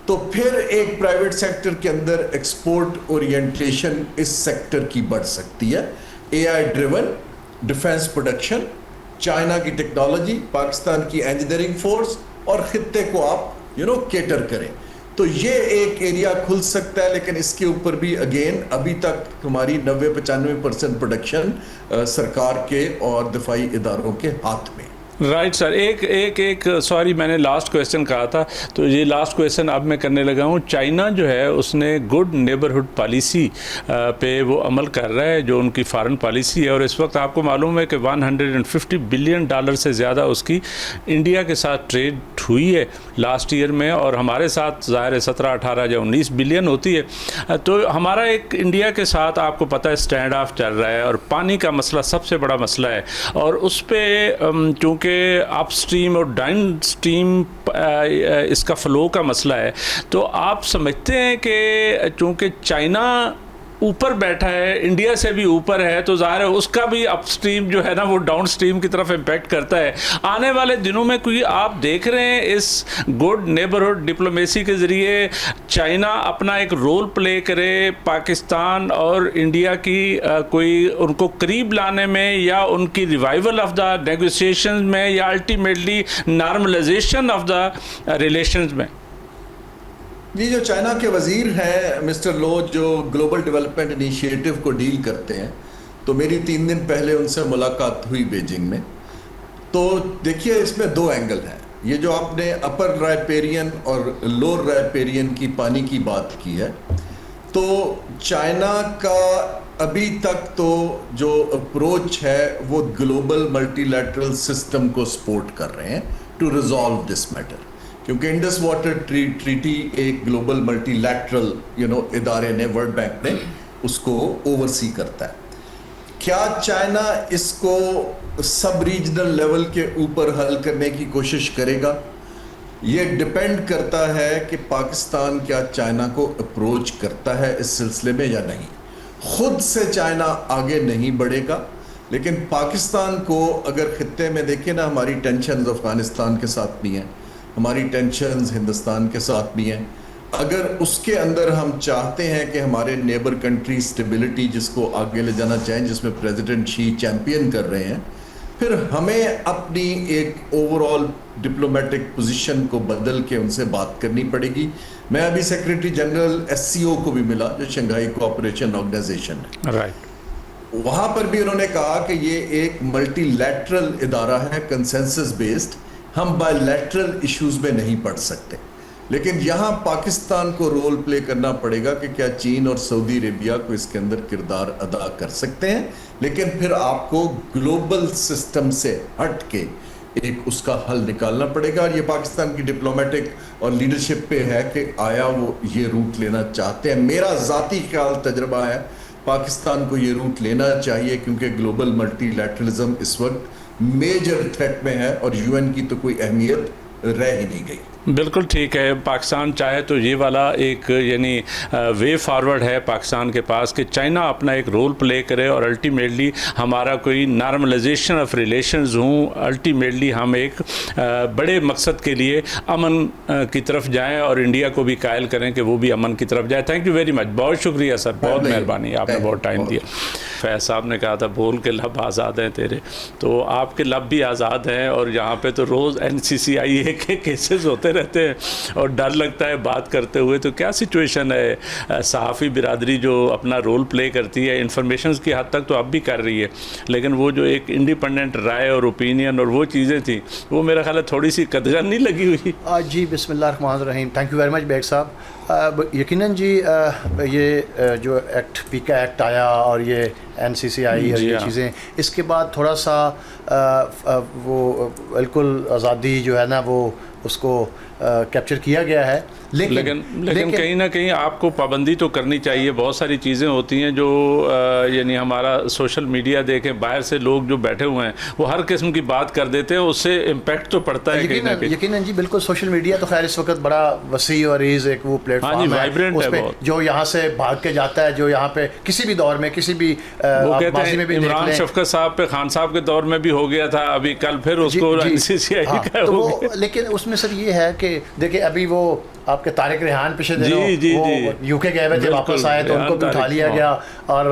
तो फिर एक प्राइवेट सेक्टर के अंदर एक्सपोर्ट ओरिएंटेशन इस सेक्टर की बढ़ सकती है। AI driven defence production, China की टेक्नोलॉजी, पाकिस्तान की इंजीनियरिंग फोर्स, और खित्ते को आप केटर करें। तो ये एक एरिया खुल सकता है, लेकिन इसके ऊपर भी अगेन अभी तक हमारी 90-95% प्रोडक्शन सरकार के और दफाई इदारों के हाथ में। राइट सर, एक सॉरी मैंने लास्ट क्वेश्चन कहा था, तो ये लास्ट क्वेश्चन अब मैं करने लगा हूँ। चाइना जो है उसने गुड नेबरहुड पॉलिसी पे वो अमल कर रहा है, जो उनकी फॉरेन पॉलिसी है, और इस वक्त आपको मालूम है कि $150 बिलियन से ज़्यादा उसकी इंडिया के साथ ट्रेड हुई है लास्ट ईयर में, और हमारे साथ ज़ाहिर है 17, 18 या 19 बिलियन होती है। तो हमारा एक इंडिया के साथ आपको पता है स्टैंड ऑफ चल रहा है, और पानी का मसला सबसे बड़ा मसला है, और उस पर चूँकि अपस्ट्रीम और डाउन स्ट्रीम इसका फ़्लो का मसला है, तो आप समझते हैं कि चूँकि चाइना ऊपर बैठा है, इंडिया से भी ऊपर है, तो ज़ाहिर है उसका भी अपस्ट्रीम जो है ना वो डाउन स्ट्रीम की तरफ इम्पैक्ट करता है आने वाले दिनों में। क्योंकि आप देख रहे हैं इस गुड नेबरहुड डिप्लोमेसी के ज़रिए चाइना अपना एक रोल प्ले करे पाकिस्तान और इंडिया की कोई उनको करीब लाने में, या उनकी रिवाइवल ऑफ द नेगोशिएशन में, या ultimately normalisation of the relations में। ये जो चाइना के वजीर हैं मिस्टर लो, जो ग्लोबल डेवलपमेंट इनिशिएटिव को डील करते हैं, तो मेरी 3 दिन पहले उनसे मुलाकात हुई बीजिंग में। तो देखिए इसमें 2 एंगल हैं। ये जो आपने अपर राइपेरियन और लोअर राइपेरियन की पानी की बात की है, तो चाइना का अभी तक तो जो अप्रोच है वो ग्लोबल मल्टीलैटरल सिस्टम को सपोर्ट कर रहे हैं टू रिजॉल्व दिस मैटर, क्योंकि इंडस वाटर ट्रीटी एक ग्लोबल मल्टीलैटरल इदारे ने, वर्ल्ड बैंक ने उसको ओवरसी करता है। क्या चाइना इसको सब रीजनल लेवल के ऊपर हल करने की कोशिश करेगा? ये डिपेंड करता है कि पाकिस्तान क्या चाइना को अप्रोच करता है इस सिलसिले में या नहीं। खुद से चाइना आगे नहीं बढ़ेगा, लेकिन पाकिस्तान को अगर खित्ते में देखें ना, हमारी टेंशन अफगानिस्तान के साथ नहीं है, हमारी टेंशन्स हिंदुस्तान के साथ भी हैं। अगर उसके अंदर हम चाहते हैं कि हमारे नेबर कंट्री स्टेबिलिटी जिसको आगे ले जाना चाहें, जिसमें प्रेसिडेंट शी चैंपियन कर रहे हैं, फिर हमें अपनी एक ओवरऑल डिप्लोमेटिक पोजीशन को बदल के उनसे बात करनी पड़ेगी। मैं अभी सेक्रेटरी जनरल SCO को भी मिला, जो शंघाई कोऑपरेशन ऑर्गेनाइजेशन है, राइट। वहाँ पर भी उन्होंने कहा कि ये एक मल्टीलैटरल इदारा है, कंसेंसस बेस्ड, हम बायलैटरल इश्यूज में नहीं पढ़ सकते। लेकिन यहाँ पाकिस्तान को रोल प्ले करना पड़ेगा कि क्या चीन और सऊदी अरेबिया को इसके अंदर किरदार अदा कर सकते हैं, लेकिन फिर आपको ग्लोबल सिस्टम से हट के एक उसका हल निकालना पड़ेगा। और ये पाकिस्तान की डिप्लोमेटिक और लीडरशिप पे है कि आया वो ये रूट लेना चाहते हैं। मेरा ज़ाती ख्याल तजर्बा है पाकिस्तान को ये रूट लेना चाहिए, क्योंकि ग्लोबल मल्टीलैटरलिज्म इस वक्त मेजर थ्रेट में है और UN की तो कोई अहमियत रह ही नहीं गई। बिल्कुल ठीक है, पाकिस्तान चाहे तो ये वाला एक यानी वे फॉरवर्ड है पाकिस्तान के पास कि चाइना अपना एक रोल प्ले करे और अल्टीमेटली हमारा कोई नॉर्मलाइजेशन ऑफ रिलेशंस हों, अल्टीमेटली हम एक बड़े मकसद के लिए अमन की तरफ जाएं और इंडिया को भी कायल करें कि वो भी अमन की तरफ जाए। थैंक यू वेरी मच, बहुत शुक्रिया सर, बहुत मेहरबानी, आपने बहुत टाइम दिया। फैज़ साहब ने कहा था बोल के लब आज़ाद हैं तेरे, तो आपके लब भी आज़ाद हैं, और यहाँ पे तो रोज़ NCCIA के केसेस होते रहते हैं और डर लगता है बात करते हुए। तो क्या सिचुएशन है, सहाफ़ी बिरादरी जो अपना रोल प्ले करती है इंफॉर्मेशन की हद तक तो अब भी कर रही है, लेकिन वो जो एक इंडिपेंडेंट राय और ओपिनियन और वो चीज़ें थी, वो मेरा ख्याल है थोड़ी सी कदगन नहीं लगी हुई। जी बिस्मिल्लाहिर्रहमानिर्रहीम, thank you very much Baig साहब। यकीनन जी ये जो एक्ट पीका एक्ट आया और ये NCCI और ये चीज़ें, इसके बाद थोड़ा सा वो बिल्कुल आज़ादी जो है ना वो उसको कैप्चर किया गया है, लेकिन कहीं ना कहीं आपको पाबंदी तो करनी चाहिए। बहुत सारी चीज़ें होती हैं जो यानी हमारा सोशल मीडिया देखें, बाहर से लोग जो बैठे हुए हैं वो हर किस्म की बात कर देते हैं, उससे इम्पैक्ट तो पड़ता है कहीं ना कहीं। यकीनन जी बिल्कुल, सोशल मीडिया तो खैर इस वक्त बड़ा वसी और इज़ एक वो प्लेटफॉर्म है, वाइब्रेंट है बहुत, जो यहाँ से भाग के जाता है, जो यहाँ पे किसी भी दौर में किसी भी वो कहते हैं इमरान शफकत साहब पे खान साहब के दौर में भी हो गया था, अभी कल फिर उसको NCCI का हो गया। लेकिन उसमें इसमें सर ये है कि देखिए अभी वो आपके तारिक रेहान पिछले दिनों वो यूके गए हुए थे, वापस आए तो उनको भी उठा लिया गया और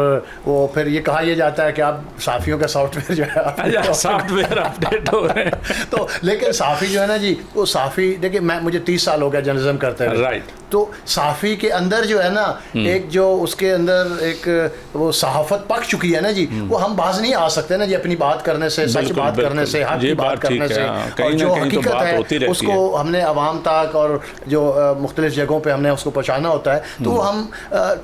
वो फिर ये कहा यह जाता है कि आप साफ़ियों का सॉफ्टवेयर जो है सॉफ्टवेयर अपडेट हो रहे हैं तो लेकिन साफ़ी जो है ना जी, वो साफ़ी देखिए मुझे 30 साल हो गया जर्नलिज्म करते हुए, राइट। तो साफ़ी के अंदर जो है ना एक जो उसके अंदर एक वो सहाफ़त पक चुकी है ना जी, वो हम बाज नहीं आ सकते ना जी अपनी बात करने से, सच बात करने से, हक की बात करने से, और जो हकीकत है उसको हमने आवाम तक और जो मुख्तलिफ जगहों पे हमने उसको पहुँचाना होता है। तो हम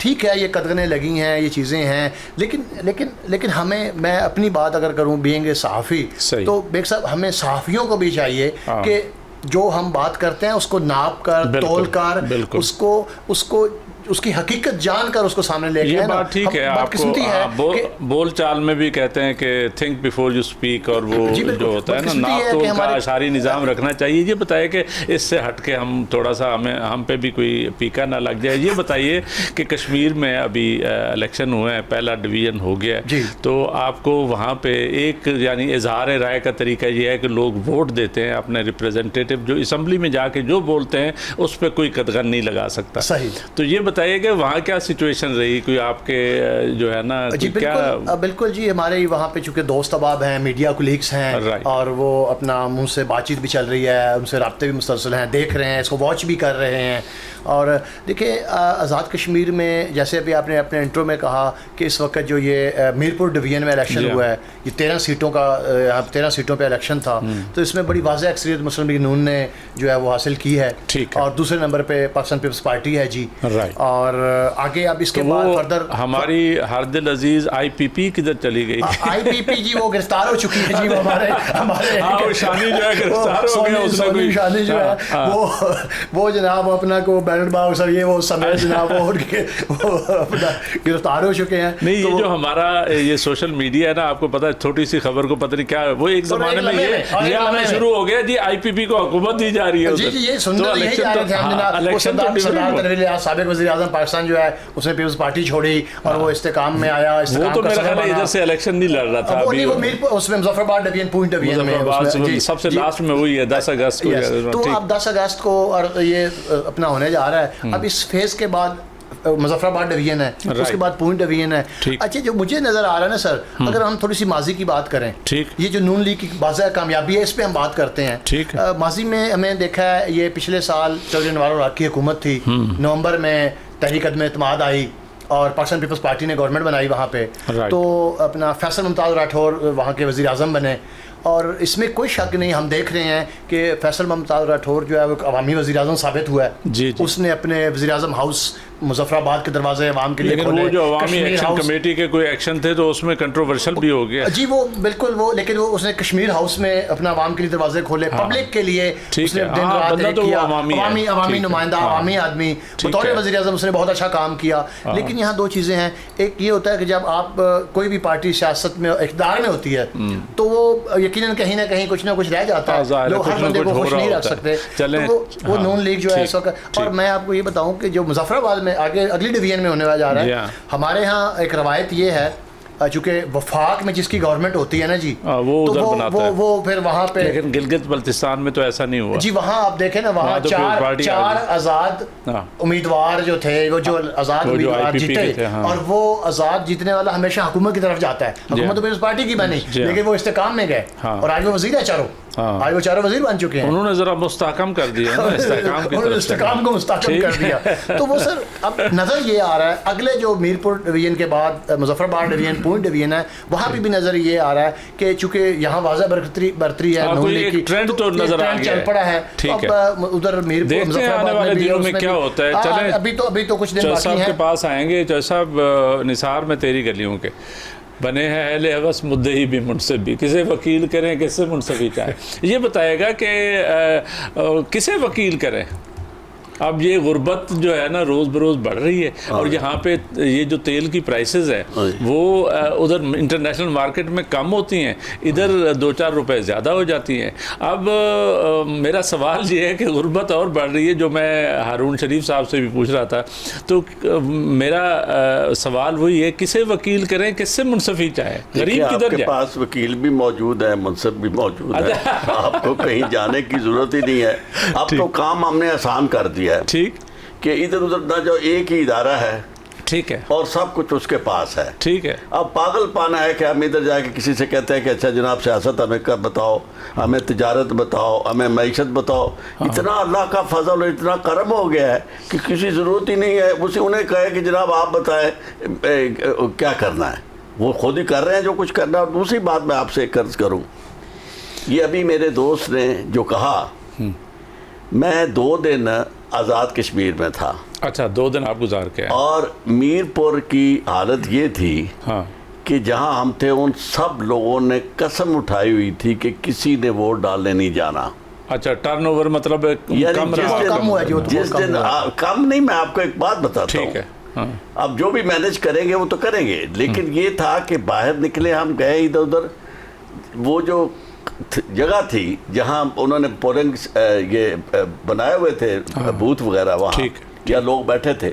ठीक है ये कदगनें लगी हैं, ये चीज़ें हैं, लेकिन हमें, मैं अपनी बात अगर करूँ बीइंग सहाफ़ी, तो बेग साहब हमें सहाफ़ियों को भी चाहिए कि जो हम बात करते हैं उसको नाप कर, तोल कर, उसको उसकी हकीकत जानकर उसको सामने लेके ये बात ठीक है। आपको बोल चाल में भी कहते हैं कि थिंक बिफोर यू स्पीक, और वो जो होता है ना नाप तोल का आशारी निज़ाम रखना चाहिए। ये बताइए कि इससे हट के हम थोड़ा सा हम पे भी कोई पीका ना लग जाए। ये बताइए कि कश्मीर में अभी इलेक्शन हुए हैं, पहला डिवीज़न हो गया, तो आपको वहाँ पे एक यानी इजहार राय का तरीका ये है कि लोग वोट देते हैं अपने रिप्रेजेंटेटिव, जो असम्बली में जाके जो बोलते हैं उस पर कोई कदगन नहीं लगा सकता। सही। तो ये बताइए कि वहाँ क्या सिचुएशन रही, कोई आपके जो है ना जी बिल्कुल जी, हमारे वहाँ पे चूँकि दोस्त अहबाब हैं, मीडिया कुलीग्स हैं, और वो अपना मुँह से बातचीत भी चल रही है, उनसे राब्ते भी मुसलसल हैं, देख रहे हैं, इसको वॉच भी कर रहे हैं। और देखिए आज़ाद कश्मीर में जैसे अभी आपने अपने इंट्रो में कहा कि इस वक्त जो ये मीरपुर डिवीज़न में इलेक्शन हुआ है, ये 13 सीटों का 13 सीटों पे इलेक्शन था, तो इसमें बड़ी वाज़ेह अक्सरियत मुस्लिम लीग नून ने जो है वो हासिल की है, और दूसरे नंबर पे पाकिस्तान पीपल्स पार्टी है जी। और आगे अब इसके बाद फर्दर हमारी हरदिल अजीज IPP किधर चली गई? IPP जी वो गिरफ्तार हो चुकी है जी, वो हमारे शानी जो है गिरफ्तार हो गया, उसने कोई शानी जो है वो जनाब अपना को बैलेट बॉक्स और ये वो समय जनाब वो अपना गिरफ्तार हो चुके हैं। नहीं ये जो हमारा ये सोशल मीडिया है ना, आपको पता है छोटी सी खबर को पता नहीं क्या वो एक जमाने में ये आना शुरू हो गया जी, IPP को हुकूमत दी जा रही है। जी ये सुनते यही जा रहे थे हम जनाब, सरदार तनवीर साबिक वज़ीर-ए-आज़म पाकिस्तान जो है उसने पीपल्स पार्टी छोड़ी और वो इस्तेकाम में आया। वो तो मेरा ख्याल है इधर से इलेक्शन नहीं लड़ रहा था, वो मीरपुर उसमें मुजफ्फराबाद डिवीजन पूंछ डिवीजन में सबसे लास्ट में वही है 10 अगस्त को। तो अब 10 अगस्त को और ये अपना होने जा रहा है। अब इस फेज के बाद मुजफ्फराबाद डिवीजन है, उसके बाद पूंछ डिवीजन है। अच्छा जो मुझे नज़र आ रहा है ना सर, अगर हम थोड़ी सी माजी की बात करें, ये जो नून लीग की वाज़ेह कामयाबी है इस पर हम बात करते हैं। माजी में हमें देखा है ये पिछले साल चौधरी अनवर उल हक की हुकूमत थी, नवंबर में तहरीक अदम-ए-एतमाद आई और पाकिस्तान पीपल्स पार्टी ने गवर्नमेंट बनाई वहाँ पे, तो अपना फैसल मुमताज़ राठौर वहाँ के वज़ीर आज़म बने। और इसमें कोई शक नहीं, हम देख रहे हैं कि फैसल मुमताज़ राठौर जो है वो अवामी वज़ीर आज़म साबित हुआ है। उसने अपने वज़ीर आज़म हाउस मुजफ्फराबाद के दरवाजे अवाम के लिए खोले। वो जो अवामी एक्शन कमेटी के कोई एक्शन थे तो उसमें कंट्रोवर्शियल भी हो गया जी, वो बिल्कुल वो, लेकिन वो उसने कश्मीर हाउस में अपना अवाम के लिए दरवाजे खोले, पब्लिक के लिए उसने दिन रात एक किया, अवामी नुमाइंदा, अवामी आदमी, बतौर वज़ीर आज़म उसने बहुत अच्छा काम किया। लेकिन यहाँ दो चीज़ें हैं, एक ये होता है कि जब आप कोई भी पार्टी सियासत में इक़्तिदार में होती है तो वो यकीनन कहीं ना कहीं कुछ ना कुछ रह जाता है, लोग हर बंदे को खुश नहीं रख सकते। तो वो नून लीग जो है इस वक्त, और मैं आपको ये बताऊं कि जो मुजफ्फराबाद में आगे अगली डिवीजन में होने जा रहा है, हमारे यहाँ एक रवायत ये है चूँकि वफाक में जिसकी गवर्नमेंट होती है ना जी, वो उधर बनाता है, वो फिर वहाँ पे, लेकिन गिलगित बल्तिस्तान में तो ऐसा नहीं हुआ जी। वहाँ आप देखें ना, वहाँ चार आज़ाद उम्मीदवार जो थे, वो जो आज़ाद उम्मीदवार जीते, और वो आज़ाद जीतने वाला हमेशा हुकूमत की तरफ जाता है। हुकूमत तो पीपल्स पार्टी की बनी, लेकिन वो इस्तेकाम में गए और आज वो वज़ीर है चारों, आज वो चारों वज़ीर बन चुके हैं। उन्होंने जरा मुस्तहकम कर दिया ना, इस्तेकाम को मुस्तहकम कर दिया। तो वो सर अब नज़र ये आ रहा है अगले जो मीरपुर डिवीजन के बाद मुजफ्फराबाद डिवीजन पूंछ डिवीजन है, वहाँ पे भी नज़र ये आ रहा है कि चूँकि यहाँ वाज़ेह बरतरी है, ट्रेंड तो नज़र आ गया, चल पड़ा है। अब उधर मीरपुर मुजफ्फराबाद दिनों में क्या होता है, चलें अभी तो कुछ दिन बाकी है। के पास आएंगे जज साहब, निसार में तेरी गलियों के बने हैं अहले हवस मुद्दे ही भी मुनसिब भी, किसे वकील करें किसे मुनसिबी चाहे। ये बताएगा कि किसे वकील करें, अब ये गुर्बत जो है ना रोज़ बरोज़ बढ़ रही है, और यहाँ पे ये जो तेल की प्राइसेस है वो उधर इंटरनेशनल मार्केट में कम होती हैं, इधर 2-4 रुपए ज़्यादा हो जाती हैं। अब मेरा सवाल ये है कि गुर्बत और बढ़ रही है, जो मैं हारून शरीफ साहब से भी पूछ रहा था। तो मेरा सवाल वही है, किसे वकील करें, किससे मुनसफी चाहे, गरीब किधर आपके जाए? पास वकील भी मौजूद है, मुनसब भी मौजूद है, आपको कहीं जाने की जरूरत ही नहीं है। अब तो काम हमने आसान कर दिया है, ठीक, कि इधर उधर ना जाओ, एक ही इदारा है, ठीक है, और सब कुछ उसके पास है। ठीक है। अब पागलपन है कि हम इधर जाके किसी से कहते हैं कि अच्छा जनाब सियासत हमें कर बताओ, हमें तिजारत बताओ, हमें मईशत बताओ। इतना अल्लाह का फजल और इतना करम हो गया है कि किसी ज़रूरत ही नहीं है उसे उन्हें कहे कि जनाब आप बताएं क्या करना है, वो खुद ही कर रहे हैं जो कुछ करना है। और दूसरी बात मैं आपसे कर्ज करूँ, ये अभी मेरे दोस्त ने जो कहा, मैं 2 दिन आज़ाद कश्मीर में था। अच्छा, 2 दिन आप गुजार के आए। और मीरपुर की हालत ये थी हाँ, कि जहां हम थे उन सब लोगों ने कसम उठाई हुई थी कि किसी ने वोट डालने नहीं जाना। अच्छा, टर्नओवर मतलब कम रहा। जिस दिन कम नहीं, मैं आपको एक बात बताता हूँ, ठीक है। हाँ। अब जो भी मैनेज करेंगे वो तो करेंगे, लेकिन ये था कि बाहर निकले, हम गए इधर उधर, वो जो जगह थी जहां उन्होंने पोलिंग ये बनाए हुए थे बूथ वगैरह, वहाँ या लोग बैठे थे,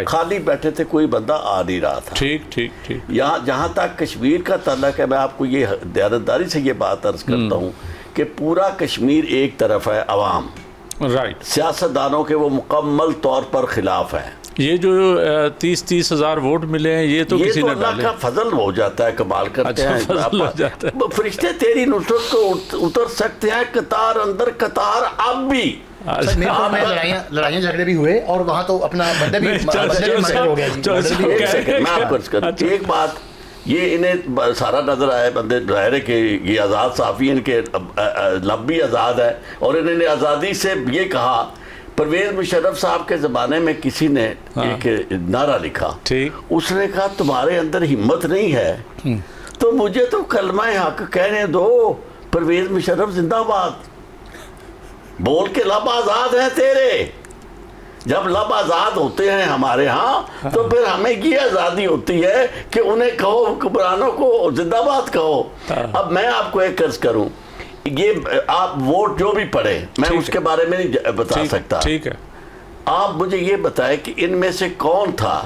खाली बैठे थे, कोई बंदा आ नहीं रहा था। ठीक ठीक ठीक। यहाँ जहाँ तक कश्मीर का ताल्लुक है, मैं आपको ये दयानतदारी से ये बात अर्ज करता हूँ कि पूरा कश्मीर एक तरफ है, अवाम, राइट, सियासतदानों के वो मुकम्मल तौर पर खिलाफ है। ये जो 30-30 हज़ार वोट मिले हैं, ये तो किसी ने अल्लाह का फजल हो जाता है, कमाल करते हैं। फरिश्ते तेरी नुसरत को उतर सकते हैं कतार अंदर कतार। अब भी लड़ाइयाँ झगड़े भी हुए और वहाँ तो अपना बंदे भी हो गया जी। मैं आपको एक बात, ये इन्हें सारा नजर आया, बंदे जाहिर है कि ये आज़ाद साफ़ी, इनके लब भी आज़ाद है, और इन्होंने आज़ादी से ये कहा। परवेज़ मुशर्रफ साहब के ज़माने में किसी ने एक नारा लिखा, उसने कहा तुम्हारे अंदर हिम्मत नहीं है तो मुझे तो कलमा हक कहने दो, परवेज़ मुशर्रफ जिंदाबाद। बोल के लब आज़ाद है तेरे। जब लब आज़ाद होते हैं हमारे यहाँ, तो फिर हमें ये आज़ादी होती है कि उन्हें कहो, हुक्मरानों को जिंदाबाद कहो। अब मैं आपको एक कर्ज करूँ, ये आप वोट जो भी पढ़े, मैं उसके बारे में नहीं बता सकता, ठीक है। आप मुझे ये बताएं कि इनमें से कौन था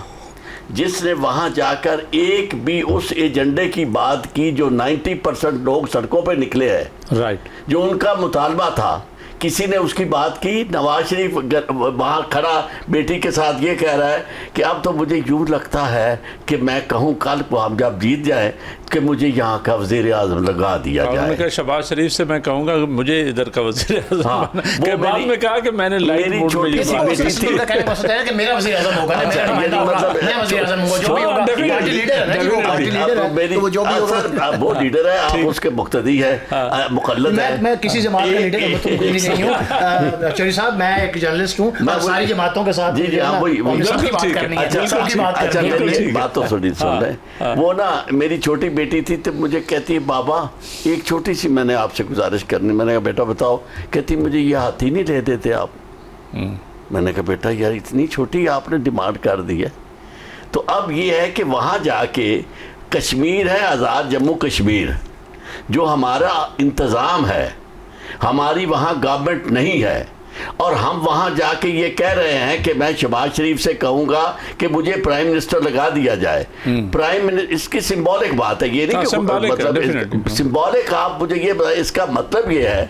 जिसने वहां जाकर एक भी उस एजेंडे की बात की जो 90% लोग सड़कों पे निकले हैं, राइट, जो उनका मुतालबा था, किसी ने उसकी बात की? नवाज शरीफ वहाँ खड़ा बेटी के साथ ये कह रहा है कि अब तो मुझे यूँ लगता है कि मैं कहूँ कल को हम जब जीत जाए कि मुझे यहाँ का वज़ीर आज़म लगा दिया जाए। शहबाज शरीफ से मैं कहूँगा मुझे इधर का वज़ीर आज़म, के बाद में कहा कि मैंने मेरी छोटी सी बेटी थी कि मेरा वज़ीर आज़म होगा, वो लीडर है, आप उसके मुक्तदी है, मुक़ल्लिद है। मैं किसी जमात का लीडर नहीं हूँ चौधरी साहब, मैं एक जर्नलिस्ट हूँ, मैं सारी जमातों के साथ। जी जी, हाँ वही बात तो सुन रहे। वो ना मेरी छोटी बेटी थी, तो मुझे कहती है बाबा एक छोटी सी मैंने आपसे गुजारिश करनी। मैंने कहा बेटा बताओ। कहती मुझे ये हाथी नहीं ले देते आप। मैंने कहा बेटा यार इतनी छोटी आपने डिमांड कर दी है। तो अब ये है कि वहाँ जाके कश्मीर है आज़ाद, जम्मू कश्मीर जो हमारा इंतज़ाम है, हमारी वहाँ गवर्नमेंट नहीं है, और हम वहाँ जाके ये कह रहे हैं कि मैं शहबाज शरीफ से कहूँगा कि मुझे प्राइम मिनिस्टर लगा दिया जाए। प्राइम मिनिस्टर इसकी सिंबॉलिक बात है, ये नहीं कि मतलब सिंबॉलिक। आप मुझे ये बताइए, इसका मतलब ये है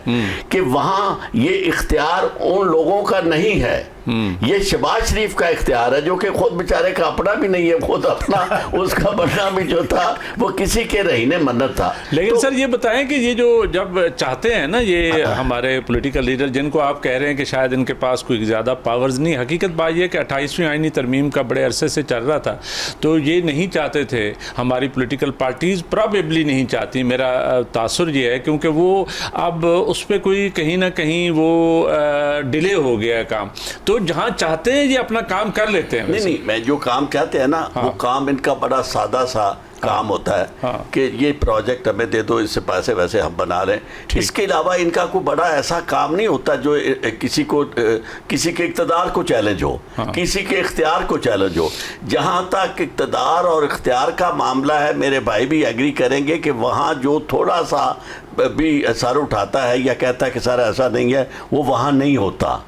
कि वहाँ ये इख्तियार उन लोगों का नहीं है, ये शहबाज शरीफ का इख्तियार है, जो कि खुद बेचारे का अपना भी नहीं है, खुद अपना उसका बनना भी जो था वो किसी के रहीने मन्नत था। लेकिन तो, सर ये बताएं कि ये जो जब चाहते हैं ना ये हमारे पॉलिटिकल लीडर, जिनको आप कह रहे हैं कि शायद इनके पास कोई ज़्यादा पावर्स नहीं, हकीकत बात यह कि 28वीं आईनी तरमीम का बड़े अरसे से चल रहा था, तो ये नहीं चाहते थे, हमारी पॉलिटिकल पार्टीज़ प्रॉबेबली नहीं चाहती, मेरा तासुर ये है, क्योंकि वो अब उस पर कोई कहीं ना कहीं वो डिले हो गया काम। तो जो जहाँ चाहते हैं ये अपना काम कर लेते हैं। नहीं, मैं जो काम चाहते हैं ना, वो काम इनका बड़ा सादा सा काम होता है कि ये प्रोजेक्ट हमें दे दो, इससे पैसे वैसे हम बना रहे हैं। इसके अलावा इनका कोई बड़ा ऐसा काम नहीं होता जो किसी के इक़्तिदार को चैलेंज हो, किसी के इख्तियार को चैलेंज हो। जहाँ तक इक़्तिदार और इख्तियार का मामला है, मेरे भाई भी एग्री करेंगे कि वहाँ जो थोड़ा सा भी सर उठाता है या कहता है कि सर ऐसा नहीं है, वो वहाँ नहीं होता।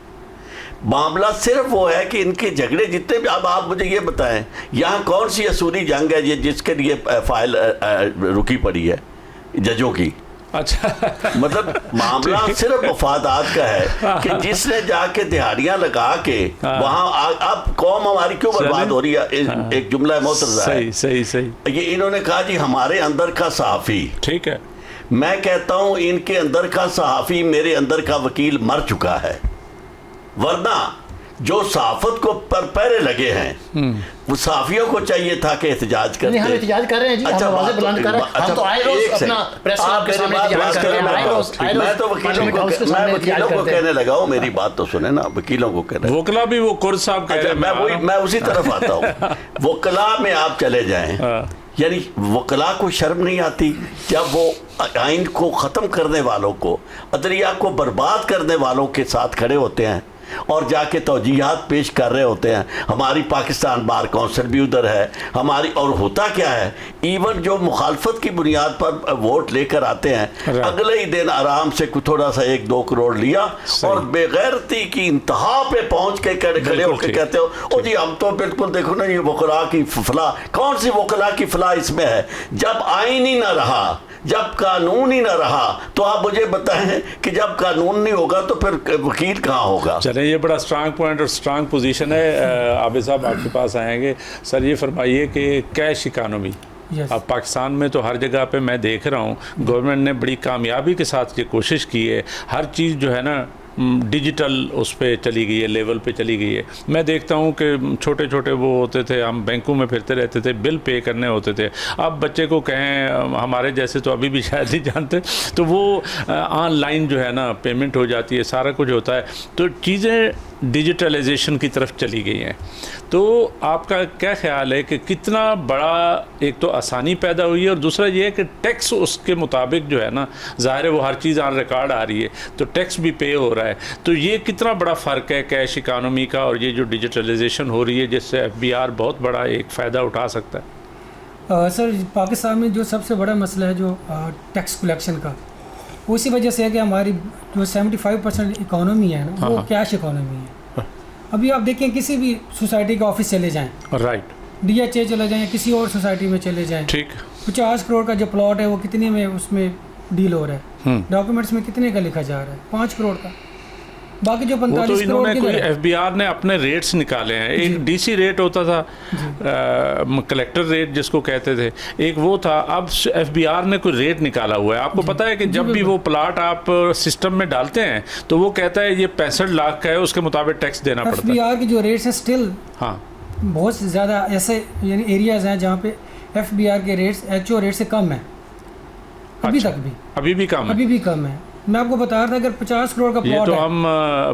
मामला सिर्फ वो है कि इनके झगड़े जितने भी, अब आप मुझे ये बताएं, यहाँ कौन सी असूरी जंग है जिसके लिए फाइल रुकी पड़ी है जजों की? अच्छा, मतलब मामला सिर्फ मफादात का है कि जिसने जाके दिहाड़ियां लगा के वहाँ अब कौम हमारी क्यों बर्बाद हो रही है। एक जुमला मोहतरज़ा है, सही ये इन्होंने कहा जी हमारे अंदर का सहाफ़ी, ठीक है। मैं कहता हूँ इनके अंदर का सहाफ़ी मेरे अंदर का वकील मर चुका है, वरना जो सहाफत को पर पैरे लगे हैं वो सहाफियों को चाहिए था कि एहतजाज करते। हम एहतजाज कर रहे हैं जी, अच्छा, हम आवाज़ें बुलंद कर रहे हैं। हम तो आए रोज अपना प्रेस क्लब के सामने एहतजाज कर रहे हैं। मैं तो वकीलों को कहने लगा हूँ, मेरी बात तो सुने ना, वकीलों को कहने। वकला भी वो कुर्द साहब कह रहे हैं, मैं उसी तरफ आता हूँ। वकला में आप चले जाएं, यानी वकला को शर्म नहीं आती जब वो आइन को ख़त्म करने वालों को, अदलिया को बर्बाद करने वालों के साथ खड़े होते हैं और जाके तौजीहात पेश कर रहे होते हैं। हमारी पाकिस्तान बार काउंसिल भी उधर है हमारी, और होता क्या है, इवन जो मुखालफत की बुनियाद पर वोट लेकर आते हैं, अगले ही दिन आराम से थोड़ा सा 1-2 करोड़ लिया और बेगैरती की इंतहा पे पहुंच के खड़े होकर कहते हो ओ जी हम तो बिल्कुल देखो ना ये वकला की फलाह। कौन सी वकला की फलाह इसमें है? जब आइन ही ना रहा, जब कानून ही ना रहा, तो आप मुझे बताएं कि जब कानून नहीं होगा तो फिर वकील कहाँ होगा? चलें, ये बड़ा स्ट्रांग पॉइंट और स्ट्रांग पोजीशन है। आबिद साहब आपके पास आएंगे। सर ये फरमाइए कि कैश इकानमी अब पाकिस्तान में तो हर जगह पे मैं देख रहा हूँ गवर्नमेंट ने बड़ी कामयाबी के साथ ये कोशिश की है, हर चीज़ जो है ना डिजिटल उस पर चली गई है, लेवल पे चली गई है। मैं देखता हूँ कि छोटे छोटे वो होते थे, हम बैंकों में फिरते रहते थे, बिल पे करने होते थे। अब बच्चे को कहें, हमारे जैसे तो अभी भी शायद नहीं जानते, तो वो ऑनलाइन जो है ना पेमेंट हो जाती है, सारा कुछ होता है, तो चीज़ें डिजिटलाइजेशन की तरफ चली गई हैं। तो आपका क्या ख्याल है कि कितना बड़ा एक तो आसानी पैदा हुई है और दूसरा ये है कि टैक्स उसके मुताबिक जो है ना, ज़ाहिर है वो हर चीज़ ऑन रिकॉर्ड आ रही है तो टैक्स भी पे हो रहा है। तो ये कितना बड़ा फ़र्क है कैश इकानमी का और ये जो डिजिटलाइजेशन हो रही है जिससे FBR बहुत बड़ा एक फ़ायदा उठा सकता है? सर पाकिस्तान में जो सबसे बड़ा मसला है जो टैक्स कलेक्शन का, उसी वजह से है कि हमारी जो 75% इकोनॉमी है ना वो कैश इकोनॉमी है। अभी आप देखें किसी भी सोसाइटी का ऑफिस चले जाएं, राइट, DHA चले जाएं, किसी और सोसाइटी में चले जाएं, ठीक, 50 करोड़ का जो प्लॉट है वो कितने में उसमें डील हो रहा है, डॉक्यूमेंट्स में कितने का लिखा जा रहा है, 5 करोड़ का। बाकी जो 45 करोड़ के कोई FBR ने अपने रेट्स निकाले हैं। एक DC रेट होता था, कलेक्टर रेट जिसको कहते थे, एक वो था। अब FBR ने कोई रेट निकाला हुआ है। आपको पता है कि जब भी वो प्लाट आप सिस्टम में डालते हैं तो वो कहता है ये 65 लाख का है, उसके मुताबिक टैक्स देना पड़ता है। FBR की जो रेट्स हैं स्टिल हाँ बहुत ज़्यादा ऐसे यानी एरियाज हैं जहाँ पे FBR के रेट्स HO रेट से कम है, अभी तक भी, अभी भी कम है। मैं आपको बता रहा था अगर 50 करोड़ का प्लॉट ये तो हम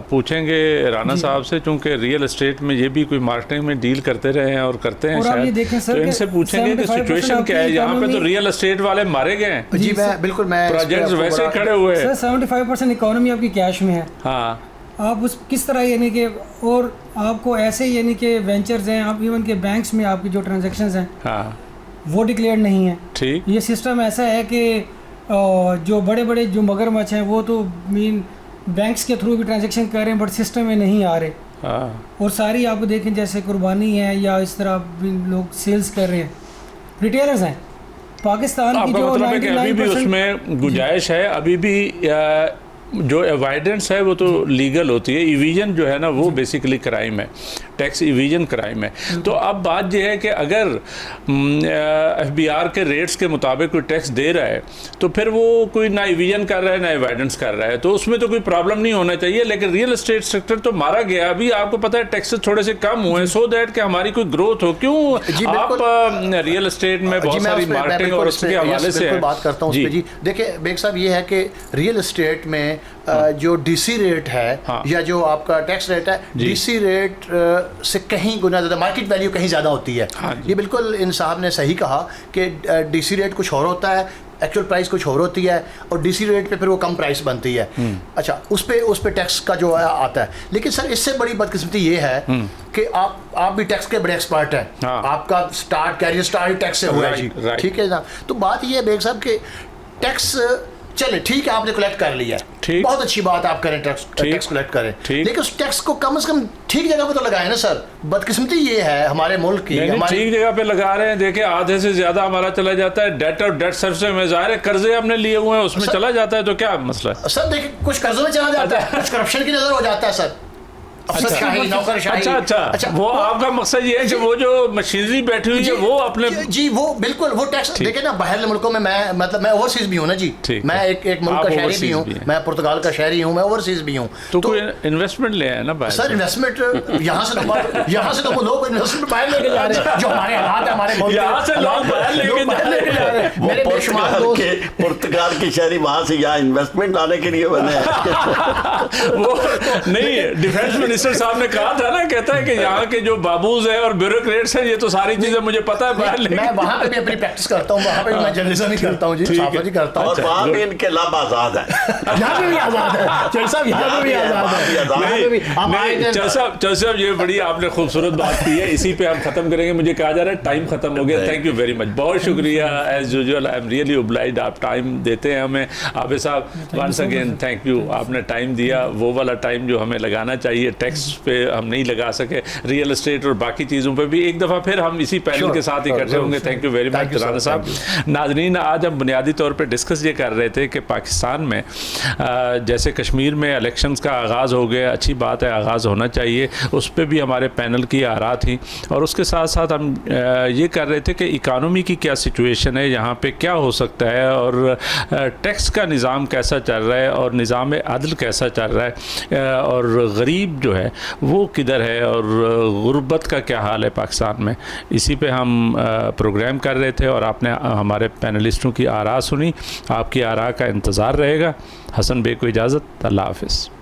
पूछेंगे राना साहब से, क्योंकि रियल एस्टेट में ये भी कोई मार्केटिंग में डील करते रहे हैं और करते हैं शायद, तो इनसे पूछेंगे कि सिचुएशन क्या है। यहाँ पे तो रियल एस्टेट वाले मारे गए हैं जी। मैं बिल्कुल, मैं प्रोजेक्ट्स वैसे खड़े हुए हैं। सर 75% इकोनॉमी आपकी कैश में है। हाँ, आप उस किस तरह यानी कि, और आपको ऐसे यानी कि वेंचर्स हैं, आप इवन के बैंक्स में आपकी जो ट्रांजेक्शन्स हैं हाँ, वो डिक्लेयर नहीं है। ठीक, ये सिस्टम ऐसा है कि जो बड़े बड़े जो मगरमच्छ हैं वो तो मीन बैंक्स के थ्रू भी ट्रांजैक्शन कर रहे हैं बट सिस्टम में नहीं आ रहे। और सारी आपको देखें जैसे कुर्बानी है या इस तरह भी लोग सेल्स कर रहे हैं, रिटेलर्स हैं पाकिस्तान की जो मतलब है कि अभी भी उसमें गुंजाइश है, अभी भी जो एवाइडेंस है वो तो लीगल होती है। इवीजन जो है ना वो बेसिकली क्राइम है, टैक्स इवीजन क्राइम है। तो अब बात यह है कि अगर FBR के रेट्स के मुताबिक कोई टैक्स दे रहा है तो फिर वो कोई ना इवीजन कर रहा है ना एवाइडेंस कर रहा है, तो उसमें तो कोई प्रॉब्लम नहीं होना चाहिए। लेकिन रियल एस्टेट सेक्टर तो मारा गया। अभी आपको पता है टैक्सेस थोड़े से कम हुए सो दैट कि हमारी कोई ग्रोथ हो। क्यों आप रियल एस्टेट में बहुत सारी मार्केटिंग और उसके हवाले से बात करता हूँ। देखिए बेग साहब, ये है कि रियल एस्टेट में जो डीसी रेट है या जो आपका टैक्स रेट है, डीसी रेट से कहीं गुना ज़्यादा, मार्केट वैल्यू कहीं ज़्यादा होती है। ये बिल्कुल इन साहब ने सही कहा कि डीसी रेट कुछ और होता है, एक्चुअल प्राइस कुछ और होती है, और डीसी रेट पे फिर वो कम प्राइस बनती है। अच्छा, उस पे टैक्स का जो आता है। लेकिन सर इससे बड़ी बदकिस्मती ये है कि आप भी टैक्स के बड़े एक्सपर्ट हैं। आपका कैरियर स्टार्ट टैक्स से हुआ है जी, ठीक है ना। तो बात ये है बेग साहब कि टैक्स चले ठीक है, आपने कलेक्ट कर लिया, बहुत अच्छी बात, आप करें टैक्स कलेक्ट करें, लेकिन उस टैक्स को कम से कम ठीक जगह पे तो लगाए ना सर। बदकिस्मती ये है हमारे मुल्क की, ठीक जगह पे लगा रहे हैं। देखिए आधे से ज्यादा हमारा चला जाता है डेट और डेट सर्विस में, ज़ाहिर है कर्जे हमने लिए हुए हैं उसमें चला जाता है, तो क्या मसला है सर? देखिए कुछ कर्जों में चला जाता है, कुछ करप्शन की नजर हो जाता है सर। अच्छा, वो आपका मकसद ये है कि वो जो मशीनरी बैठी हुई है वो अपने जी वो बिल्कुल वो टैक्स देखिए ना। बाहर मुल्कों में मैं ओवरसीज भी हूँ ना जी, मैं एक मुल्क का शहरी भी हूँ, मैं पुर्तगाल का शहरी हूँ, मैं ओवरसीज भी हूँ। तो कोई इन्वेस्टमेंट ले आए ना बाहर सर? इन्वेस्टमेंट यहाँ से तो लोग इन्वेस्टमेंट बाहर लेके जा रहे हैं, जो हमारे हालात है हमारे मुल्क यहाँ से लोग बाहर लेके जा रहे हैं। मेरे बेशुमार दोस्त पुर्तगाल के शहरी वहाँ से यहाँ इन्वेस्टमेंट लाने के लिए बने वो नहीं, डिफेंस मिनिस्टर साहब ने कहा था ना, कहता है कि यहाँ के जो बाबूज हैं और ब्यूरोक्रेट्स हैं, ये तो सारी चीजें मुझे पता है बाहर। मैं वहाँ पे भी अपनी प्रैक्टिस करता हूँ, वहाँ पे मैं जर्नलिज्म ही करता हूँ जी, साहब करता हूँ, और वहाँ भी इनके लाभ आजाद है, यहाँ पे भी आजाद है चल साहब, यहाँ पे भी आजाद है। चल साहब ये बड़ी आपने खूबसूरत बात की है, इसी पे हम खत्म करेंगे। मुझे कहा जा रहा है टाइम खत्म हो गया। थैंक यू वेरी मच, बहुत शुक्रिया as usual, I am really obliged, आप टाइम देते हैं हमें। आबिद साहब वंस अगेन थैंक यू, आपने टाइम दिया, वो वाला टाइम जो हमें लगाना चाहिए टैक्स पे हम नहीं लगा सके, रियल एस्टेट और बाकी चीज़ों पे भी एक दफ़ा फिर हम इसी पैनल के साथ इकट्ठे होंगे। Thank you very much Rana साहब। नाजरीन, आज हम बुनियादी तौर पे डिस्कस ये कर रहे थे कि पाकिस्तान में जैसे कश्मीर में इलेक्शंस का आगाज़ हो गया, अच्छी बात है, आगाज़ होना चाहिए, उस पर भी हमारे पैनल की आरा थी, और उसके साथ साथ हम ये कर रहे थे कि इकानमी की क्या सिचुएशन है, यहाँ पे क्या हो सकता है, और टैक्स का निज़ाम कैसा चल रहा है, और निज़ाम अदल कैसा चल रहा है, और गरीब जो है वो किधर है, और गुर्बत का क्या हाल है पाकिस्तान में। इसी पे हम प्रोग्राम कर रहे थे और आपने हमारे पैनलिस्टों की आरा सुनी। आपकी आरा का इंतज़ार रहेगा। हसन बे को इजाज़त, अल्लाह हाफ़िज़।